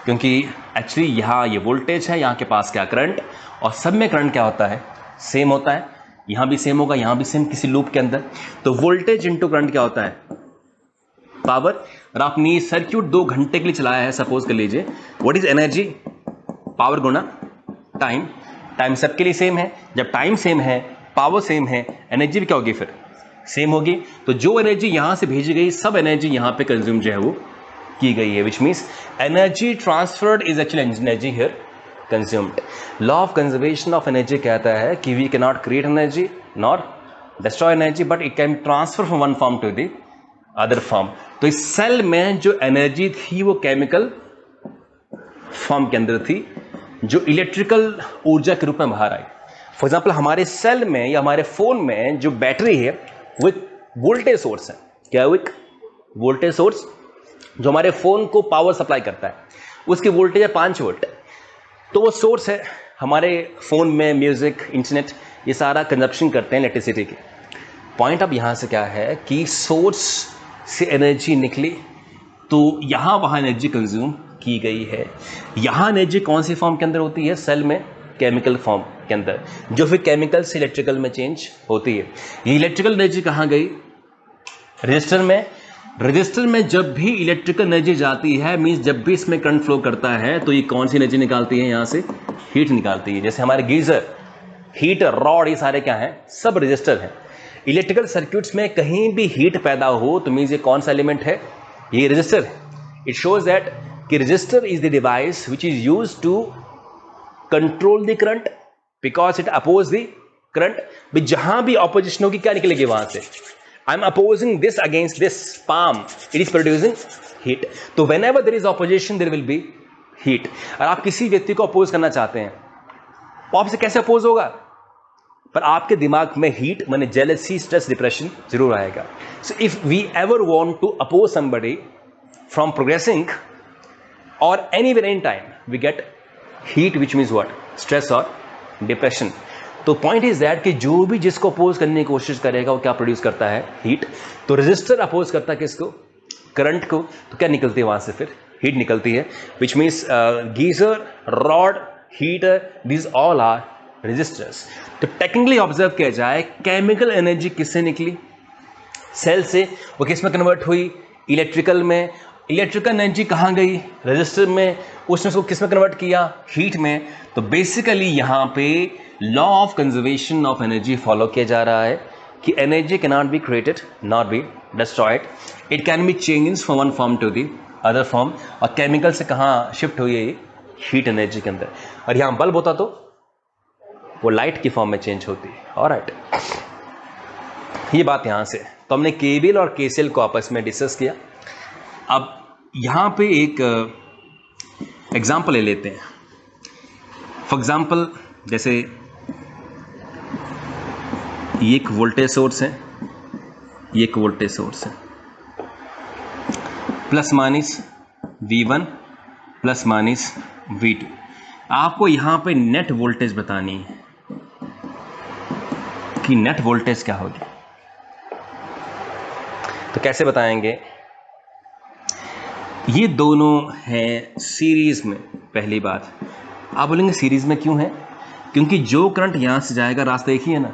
क्योंकि एक्चुअली यहाँ ये वोल्टेज है, यहाँ के पास क्या करंट, और सब में करंट क्या होता है? सेम होता है. यहाँ भी सेम होगा, यहाँ भी सेम किसी लूप के अंदर. तो वोल्टेज इंटू करंट क्या होता है? पावर. और आपने ये सर्क्यूट 2 घंटे के लिए चलाया है सपोज कर लीजिए. What is energy? Power Guna time. Time सबके लिए सेम है. जब टाइम सेम है, पावर सेम है, एनर्जी भी क्या होगी? फिर सेम होगी. तो जो एनर्जी यहां से भेजी गई सब एनर्जी यहां पे कंज्यूम जो है वो की गई है. Which means energy transferred is actually energy here consumed. Law of conservation of energy कहता है कि we can not create energy not destroy energy but it can transfer from one form to the other form. तो इस सेल में जो एनर्जी थी वो केमिकल फॉर्म के अंदर थी जो इलेक्ट्रिकल ऊर्जा के रूप में बाहर आई. फॉर एग्जाम्पल हमारे सेल में या हमारे फोन में जो बैटरी है वो एक वोल्टेज सोर्स है. क्या वो एक वोल्टेज सोर्स जो हमारे फोन को पावर सप्लाई करता है. उसकी वोल्टेज है 5 वोल्ट. तो वो सोर्स है. हमारे फोन में म्यूजिक, इंटरनेट ये सारा कंजप्शन करते हैं इलेक्ट्रिसिटी के. पॉइंट अब यहां से क्या है कि सोर्स से एनर्जी निकली तो यहां वहां एनर्जी कंज्यूम की गई है. यहां एनर्जी कौन सी फॉर्म के अंदर होती है? सेल में केमिकल फॉर्म के अंदर, जो फिर केमिकल से इलेक्ट्रिकल में चेंज होती है. ये इलेक्ट्रिकल एनर्जी कहां गई? रजिस्टर में. रजिस्टर में जब भी इलेक्ट्रिकल एनर्जी जाती है मींस जब भी इसमें करंट फ्लो करता है तो ये कौन सी एनर्जी निकालती है? यहां से हीट निकालती है. जैसे हमारे गीजर, हीटर, रॉड ये सारे क्या हैं? सब रजिस्टर हैं. इलेक्ट्रिकल सर्किट्स में कहीं भी हीट पैदा हो तो मीन्स ये कौन सा एलिमेंट है, ये रेजिस्टर है। इट शोज दैट कि resistor is the device which is used to control the current because it oppose the current. जहां भी ऑपोजिशन होगी क्या निकलेगी वहां से, I am opposing this against this palm, it is producing heat. तो whenever there is opposition there will be heat. और आप किसी व्यक्ति को अपोज करना चाहते हैं तो आपसे कैसे अपोज होगा, पर आपके दिमाग में हीट माने जेलसी, स्ट्रेस, डिप्रेशन जरूर आएगा। So if we ever want to oppose somebody from progressing और anywhere any time we get heat which means what, stress और डिप्रेशन। तो पॉइंट इज दैट कि जो भी जिसको अपोज करने की कोशिश करेगा वो क्या प्रोड्यूस करता है, हीट। तो रेजिस्टर अपोज करता है किसको, करंट को, तो क्या निकलती है वहां से, फिर हीट निकलती है। Which means geyser, rod, heater, these all are resistors. तो टेक्निकली ऑब्जर्व किया जाए केमिकल एनर्जी किससे निकली, सेल से, वो किस में कन्वर्ट हुई, इलेक्ट्रिकल में। इलेक्ट्रिकल एनर्जी कहाँ गई, रेजिस्टर में, उसने उसको किस में कन्वर्ट किया, हीट में। तो बेसिकली यहाँ पे law of conservation of energy follow किया जा रहा है कि energy can not be created not be destroyed, it can be change from one form to the other form. और केमिकल से कहाँ शिफ्ट हुई है, हीट एनर्जी के अंदर। और यहाँ बल्ब होता तो वो लाइट की फॉर्म में चेंज होती है। ऑलराइट, ये बात यहाँ से। तो हमने केवीएल और केसीएल को आपस में डिस्कस किया। अब यहाँ पे एक एग्जाम्पल ले लेते हैं। फॉर एग्जाम्पल जैसे ये एक वोल्टेज सोर्स है, ये एक वोल्टेज सोर्स है, plus minus V1 plus minus V2। आपको यहाँ पे नेट वोल्टेज बतानी है कि नेट वोल्टेज क्या होगी। तो कैसे बताएंगे, ये दोनों हैं सीरीज में। पहली बात आप बोलेंगे सीरीज में क्यों है, क्योंकि जो करंट यहां से जाएगा रास्ता एक ही है ना,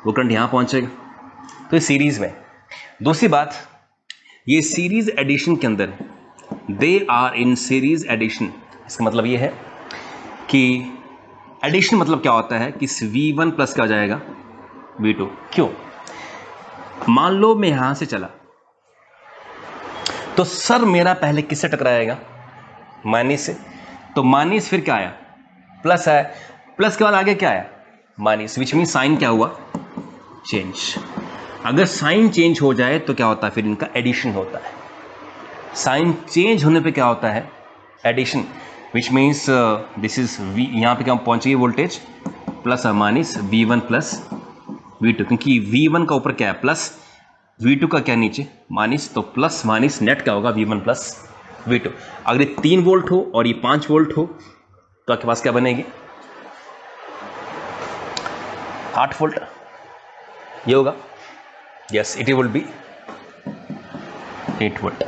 वो करंट यहां पहुंचेगा, तो ये सीरीज में। दूसरी बात, ये सीरीज एडिशन के अंदर they are in series addition. इसका मतलब ये है कि एडिशन मतलब क्या होता है कि V1 प्लस क्या हो जाएगा V2। क्यों, मान लो मैं यहां से चला तो सर मेरा पहले किससे टकराएगा, माइनस से। तो माइनस फिर क्या आया, प्लस आया, प्लस के बाद आगे क्या आया, माइनस, विच मीन साइन क्या हुआ, चेंज। अगर साइन चेंज हो जाए तो क्या होता है, फिर इनका एडिशन होता है। साइन चेंज होने पे क्या होता है, addition, which means this is V, यहाँ पे क्या पहुंचेगी वोल्टेज, प्लस और माइनस V1 प्लस V2, क्योंकि V1 का ऊपर क्या है प्लस, V2 का क्या नीचे माइनस, तो प्लस माइनस नेट क्या होगा V1 प्लस V2। अगर ये 3 वोल्ट हो और ये 5 वोल्ट हो तो आपके पास क्या बनेगी, 8 वोल्ट, ये होगा, yes it will be 8 volt.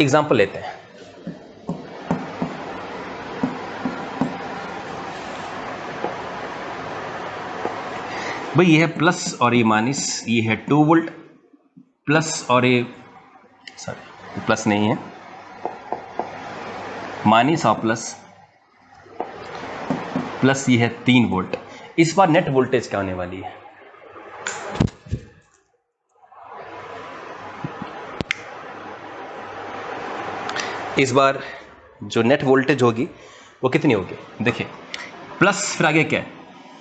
Example लेते हैं, भाई ये है प्लस और ये माइनस, ये है 2 वोल्ट, प्लस और ये सॉरी प्लस नहीं है, माइनस और प्लस, प्लस ये है 3 वोल्ट। इस बार नेट वोल्टेज क्या होने वाली है, इस बार जो नेट वोल्टेज होगी वो कितनी होगी, देखिए प्लस फिर आगे क्या है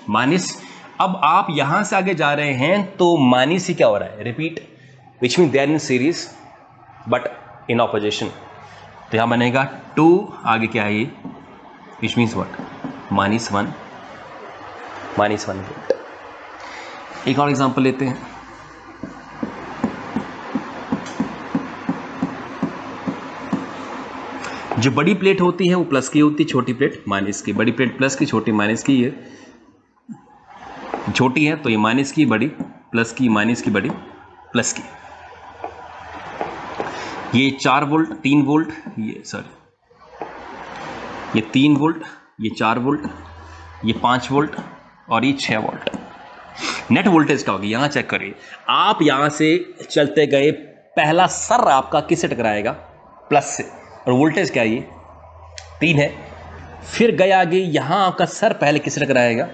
माइनस। अब आप यहां से आगे जा रहे हैं तो माइनस ही क्या हो रहा है, repeat, which mean they are in series but in opposition. तो यहां बनेगा 2, आगे क्या है ये, विच मीन्स व्हाट, -1 वोल्ट। एक और एग्जांपल लेते हैं, जो बड़ी प्लेट होती है वो प्लस की होती है, छोटी प्लेट माइनस की। बड़ी प्लेट प्लस की, छोटी माइनस की। ये छोटी है तो ये माइनस की, बड़ी प्लस की, माइनस की, बड़ी प्लस की। ये 4 वोल्ट, 3 वोल्ट, ये सॉरी ये 3 वोल्ट, ये 4 वोल्ट, ये 5 वोल्ट और ये 6 वोल्ट। नेट वोल्टेज क्या होगी, यहां चेक करिए। आप यहां से चलते गए, पहला सर आपका किससे टकराएगा, प्लस से, और वोल्टेज क्या है ये 3 है। फिर गए आगे, यहां आपका सर पहले किससे टकराएगा,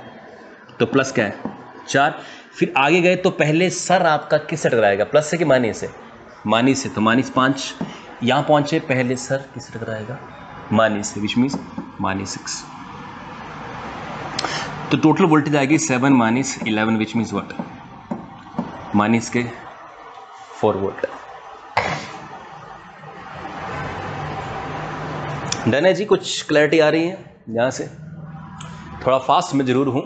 तो प्लस क्या है 4। फिर आगे गए तो पहले सर आपका किस से टकराएगा, प्लस से कि माइनस से? माइनस से, तो -5। यहाँ पहुँचे पहले सर किस से टकराएगा, माइनस से, विच मीन्स -6। तो टोटल वोल्टेज आएगी 7 - 11 विच मीन्स व्हाट, माइनस के 4 वोल्ट। डन है जी, कुछ क्लैरिटी आ रही है यहाँ से? थोड़ा फास्ट मैं ज़रूर हूँ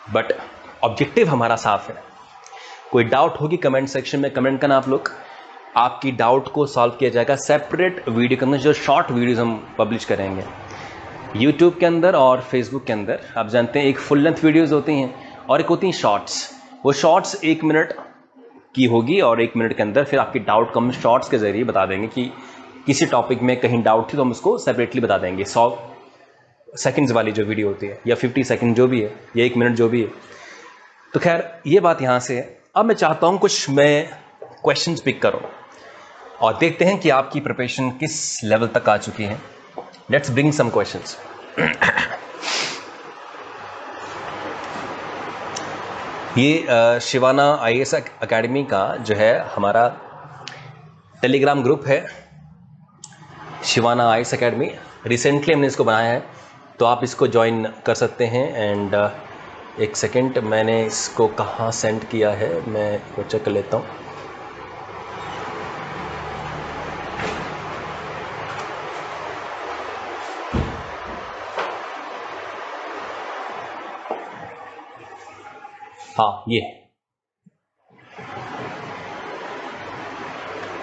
बट ऑब्जेक्टिव हमारा साफ है। कोई डाउट होगी कमेंट सेक्शन में कमेंट करना आप लोग, आपकी डाउट को सॉल्व किया जाएगा सेपरेट वीडियो के अंदर, जो शॉर्ट वीडियोस हम पब्लिश करेंगे यूट्यूब के अंदर और फेसबुक के अंदर। आप जानते हैं एक फुल लेंथ वीडियोस होती हैं और एक होती हैं शॉर्ट्स। वो शॉर्ट्स 1 मिनट की होगी और 1 मिनट के अंदर फिर आपकी डाउट को हम शॉर्ट्स के जरिए बता देंगे कि किसी टॉपिक में कहीं डाउट थी तो हम उसको सेपरेटली बता देंगे। 100 सेकंड्स वाली जो वीडियो होती है या 50 सेकंड जो भी है या 1 मिनट जो भी है। तो खैर ये बात यहाँ से है। अब मैं चाहता हूँ कुछ मैं क्वेश्चंस पिक करो और देखते हैं कि आपकी प्रिपरेशन किस लेवल तक आ चुकी है। Let's bring some questions. ये शिवाना IAS अकेडमी का जो है हमारा टेलीग्राम ग्रुप है, शिवाना IAS अकेडमी। रिसेंटली हमने इसको बनाया है तो आप इसको ज्वाइन कर सकते हैं। एंड एक सेकेंड, मैंने इसको कहाँ सेंड किया है मैं वो चेक कर लेता हूँ। हाँ ये,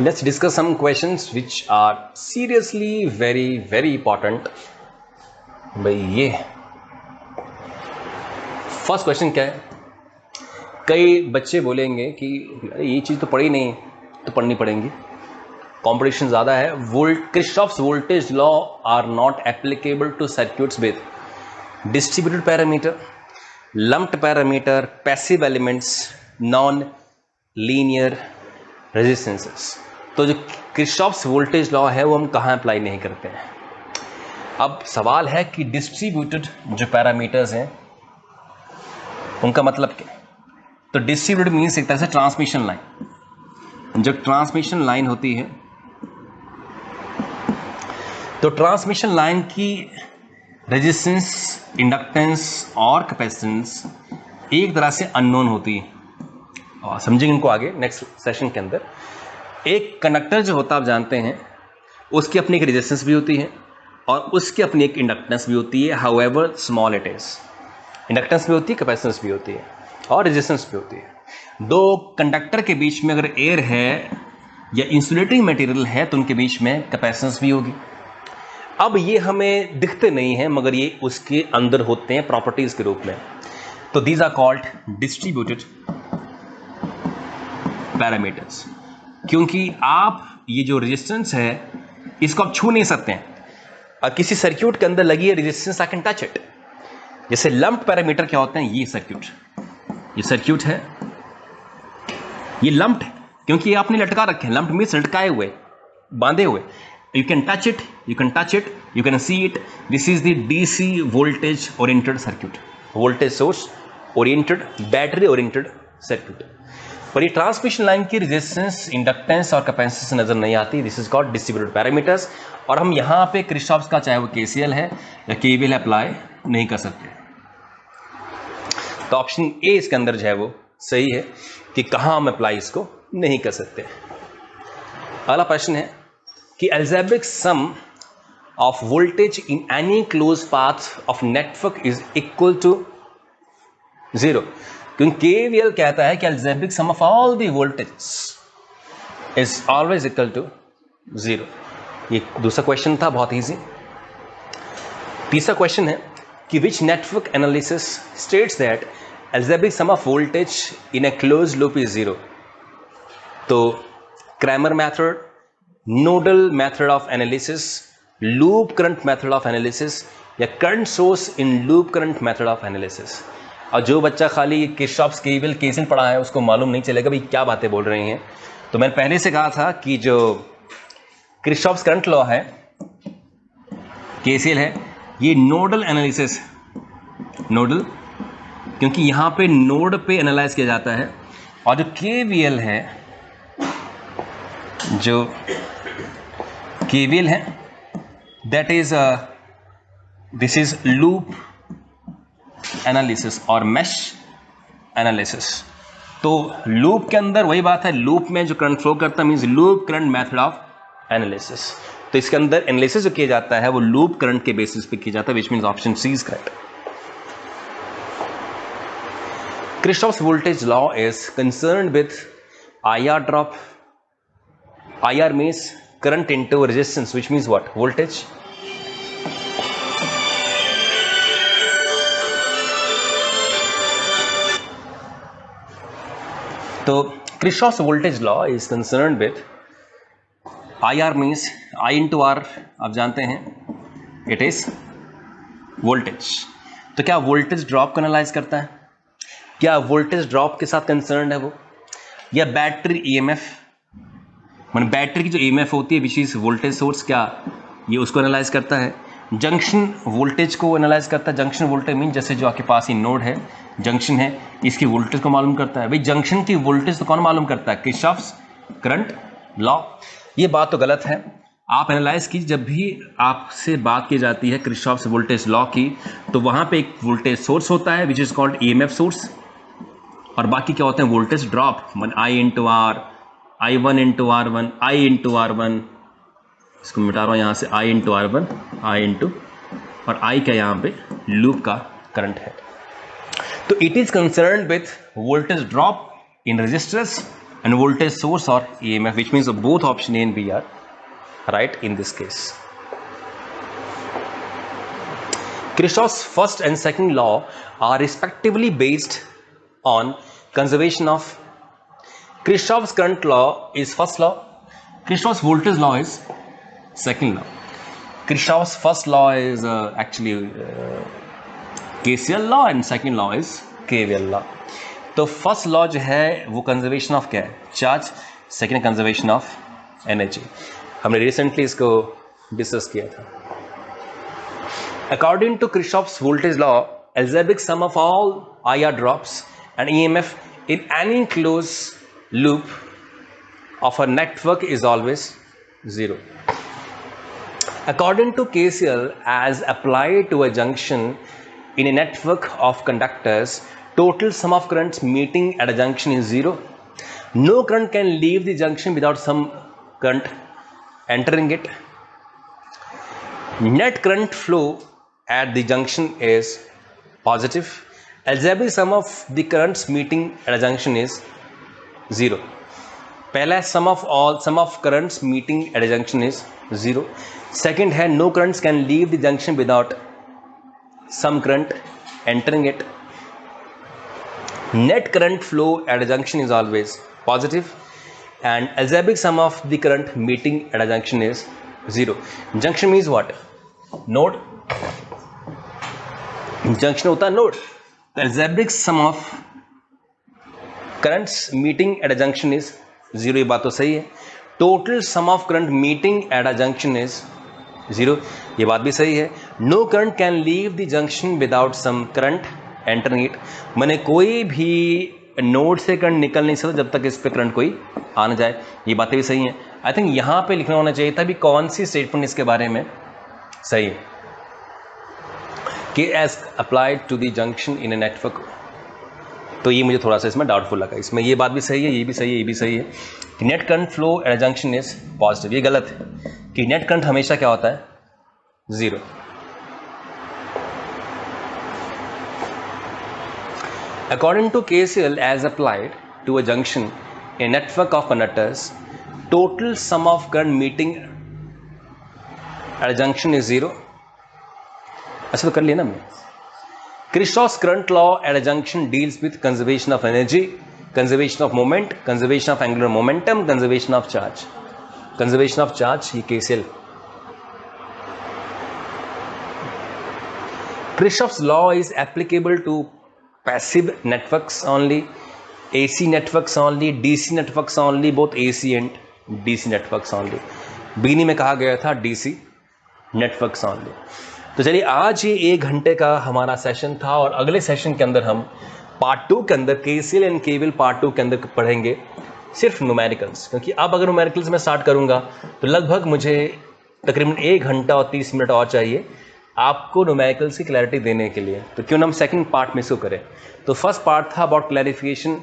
let's discuss some questions which are seriously very important. भाई ये फर्स्ट क्वेश्चन क्या है? कई बच्चे बोलेंगे कि ये चीज़ तो पढ़ी नहीं, तो पढ़नी पड़ेंगी, कंपटीशन ज़्यादा है। Kirchhoff's voltage law are not applicable to circuits with distributed parameter, lumped parameter, passive elements, non linear resistances. तो जो किरचॉफ्स वोल्टेज लॉ है वो हम कहाँ अप्लाई नहीं करते हैं। अब सवाल है कि डिस्ट्रीब्यूटेड जो पैरामीटर्स हैं उनका मतलब क्या? तो डिस्ट्रीब्यूटेड मीन्स एक तरह से ट्रांसमिशन लाइन। जो ट्रांसमिशन लाइन होती है तो ट्रांसमिशन लाइन की रेजिस्टेंस, इंडक्टेंस और कैपेसिटेंस एक तरह से अननोन होती है और समझेंगे इनको आगे नेक्स्ट सेशन के अंदर। एक कंडक्टर जो होता है आप जानते हैं उसकी अपनी एक रेजिस्टेंस भी होती है और उसकी अपनी एक इंडक्टेंस भी होती है, however small it is. Inductance भी होती है, कैपेसिटेंस भी होती है और रेजिस्टेंस भी होती है। दो कंडक्टर के बीच में अगर एयर है या इंसुलेटिंग मटेरियल है तो उनके बीच में कैपेसिटेंस भी होगी। अब ये हमें दिखते नहीं हैं मगर ये उसके अंदर होते हैं प्रॉपर्टीज के रूप में। तो these are called distributed parameters, क्योंकि आप ये जो रेजिस्टेंस है इसको आप छू नहीं सकते हैं। और किसी सर्किट के अंदर लगी है resistance, I can touch it. जैसे लम्प्ड पैरामीटर क्या होते हैं, ये सर्किट है, ये लम्प्ड है क्योंकि ये आपने लटका रखे हैं। लम्प्ड मींस लटकाए हुए, बांधे हुए। You can touch it, you can see it. This is the DC voltage oriented circuit, voltage source oriented, battery oriented circuit. पर ये ट्रांसमिशन लाइन की रेजिस्टेंस, इंडक्टेंस और कैपेसिटेंस नजर नहीं आती। This is called distributed parameters. और हम यहाँ पे किरचॉफ्स का चाहे वो KCL है या KVL अप्लाई नहीं कर सकते। तो ऑप्शन ए इसके अंदर जो है वो सही है कि कहाँ हम अप्लाई इसको नहीं कर सकते। अगला प्रश्न है कि algebraic sum of voltage in any close path of network is equal to 0। क्योंकि KVL कहता है कि algebraic sum of all the voltage is always equal to 0। ये दूसरा क्वेश्चन था, बहुत इजी। तीसरा क्वेश्चन है कि which network analysis states that algebraic sum of voltage in a close loop is 0। तो Cramer method, nodal method of analysis, loop current method of analysis या current source in loop current method of analysis. और जो बच्चा खाली किरचॉफ्स KVL KCL पढ़ा है उसको मालूम नहीं चलेगा भाई क्या बातें बोल रहे हैं। तो मैंने पहले से कहा था कि जो किरचॉफ्स करंट लॉ है, KCL है, ये नोडल एनालिसिस, नोडल क्योंकि यहाँ पे नोड पे एनालाइज किया जाता है। और जो KVL है, जो KVL है that is this is loop analysis और मैश एनालिसिस। तो लूप के अंदर वही बात है, लूप में जो करंट फ्लो करता है means loop current method of analysis. तो इसके अंदर एनालिसिस जो किया जाता है वो लूप करंट के बेसिस पे किया जाता है, which means option C is correct. Kirchhoff's voltage law is concerned with IR drop. IR means current into resistance, which means what? Voltage. तो Kirchhoff's voltage law is concerned with IR means I into R, आप जानते हैं it is voltage। तो क्या वोल्टेज ड्रॉप को एनालाइज करता है? क्या वोल्टेज ड्रॉप के साथ कंसर्न है वो, या बैटरी EMF, मतलब बैटरी की जो EMF होती है विच इज वोल्टेज सोर्स, क्या ये उसको एनालाइज करता है? जंक्शन वोल्टेज को एनालाइज करता है। जंक्शन वोल्टेज मीन जैसे जो आपके पास ही नोड है, जंक्शन है, इसकी वोल्टेज को मालूम करता है। भाई जंक्शन की वोल्टेज तो कौन मालूम करता है? Kirchhoff's current law. ये बात तो गलत है। आप एनालाइज कीजिए, जब भी आपसे बात की जाती है किरचॉफ्स वोल्टेज लॉ की, तो वहाँ पे एक वोल्टेज सोर्स होता है which is called EMF source, और बाकी क्या होते हैं? Voltage drop, I into R, I1 into R1, I into R1, इसको मिटा रहा हूँ यहाँ से, I into R1, I into, और I क्या यहाँ पे लूप का करंट है। तो it is concern with voltage drop in resistors and voltage source और EMF, which means both option A and B are right in this case. Kirchhoff's first and second law are respectively based on conservation of Kirchhoff's current law is first law, Kirchhoff's voltage law is second law, Kirchhoff's first law is actually KCL law and second law is KVL law। तो फर्स्ट लॉ जो है वो कंजर्वेशन ऑफ क्या है? Charge. Second conservation of energy. हमने रिसेंटली इसको डिस्कस किया था। According to Kirchhoff's voltage law, algebraic sum of all IR drops and EMF in any closed loop of a network is always 0. According to KCL, as applied to a junction in a network of conductors, total sum of currents meeting at a junction is 0. No current can leave the junction without some current entering it. Net current flow at the junction is positive. Algebraic sum of the currents meeting at a junction is 0. पहला sum of currents meeting at a junction is 0. Second है no currents can leave the junction without some current entering it. Net current flow at a junction is always positive, and algebraic sum of the current meeting at a junction is 0. Junction means what? Node. Junction होता है node. algebraic sum of currents meeting at a junction is 0, ये बात तो सही है। total sum of current meeting at a junction is 0, ये बात भी सही है। no current can leave the junction without some current entering it, मैंने कोई भी नोड से करंट निकल नहीं सकता जब तक इस पे करंट कोई आ ना जाए, ये बातें भी सही हैं। आई थिंक यहाँ पे लिखना होना चाहिए था भी कौन सी स्टेटमेंट इसके बारे में सही है कि as applied to the junction in a network. तो ये मुझे थोड़ा सा इसमें डाउटफुल लगा। इसमें ये बात भी सही है, ये भी सही है, ये भी सही है कि net current flow at a junction is positive. ये गलत है कि नेट करंट हमेशा क्या होता है? 0। According to KCL, as applied to a junction in a network of conductors, total sum of current meeting at a junction is 0. अच्छा तो कर लिया ना मैं। Kirchhoff's current law at a junction deals with conservation of energy, conservation of moment, conservation of angular momentum, conservation of charge. Conservation of charge ये KCL। Kirchhoff's law is applicable to passive networks only, AC networks only, DC networks only, both AC and DC networks only. Beginning में कहा गया था DC networks only. तो चलिए आज ये 1 घंटे का हमारा सेशन था और अगले सेशन के अंदर हम पार्ट 2 के अंदर KCL एंड KVL पार्ट 2 के अंदर पढ़ेंगे सिर्फ न्यूमेरिकल्स, क्योंकि अब अगर न्यूमेरिकल्स में स्टार्ट करूंगा तो लगभग मुझे तकरीबन 1 घंटा और 30 मिनट और चाहिए आपको न्यूमेरिकल्स की क्लैरिटी देने के लिए। तो क्यों ना हम सेकंड पार्ट में इसको करें। तो फर्स्ट पार्ट था about clarification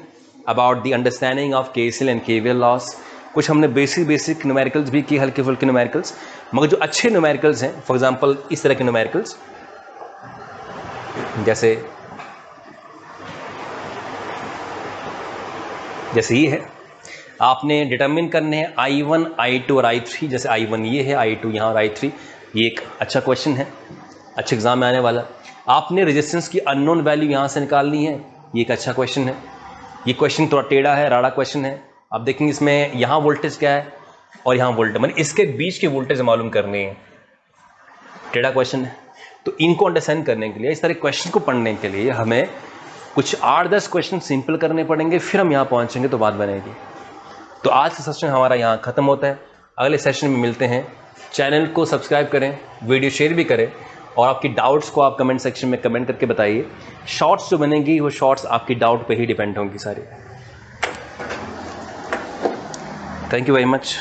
about the understanding of KCL and KVL loss. कुछ हमने बेसिक न्यूमेरिकल्स भी की, हल्के फुल्के न्यूमेरिकल्स, मगर जो अच्छे न्यूमेरिकल्स हैं, फॉर एग्जांपल इस तरह के न्यूमेरिकल्स जैसे ये है, आपने डिटरमिन करने हैं I1, I2 और I3। जैसे I1 ये है, I2 यहाँ और I3, ये एक अच्छा क्वेश्चन है, अच्छे एग्जाम में आने वाला। आपने रेजिस्टेंस की अननोन वैल्यू यहाँ से निकालनी है, ये एक अच्छा क्वेश्चन है। ये क्वेश्चन थोड़ा टेढ़ा है, राड़ा क्वेश्चन है। आप देखेंगे इसमें यहाँ वोल्टेज क्या है और यहाँ वोल्टेज, मतलब इसके बीच के वोल्टेज मालूम करने हैं। टेढ़ा क्वेश्चन है, तो इनको अंडरस्टैंड करने के लिए, इस तरह क्वेश्चन को पढ़ने के लिए हमें कुछ 8-10 क्वेश्चन सिंपल करने पड़ेंगे, फिर हम यहाँ पहुँचेंगे तो बात बनेगी। तो आज का सेशन हमारा यहाँ ख़त्म होता है, अगले सेशन में मिलते हैं। चैनल को सब्सक्राइब करें, वीडियो शेयर भी करें और आपकी डाउट्स को आप कमेंट सेक्शन में कमेंट करके बताइए। शॉर्ट्स जो बनेंगी वो शॉर्ट्स आपकी डाउट पे ही डिपेंड होंगी सारी। Thank you very much.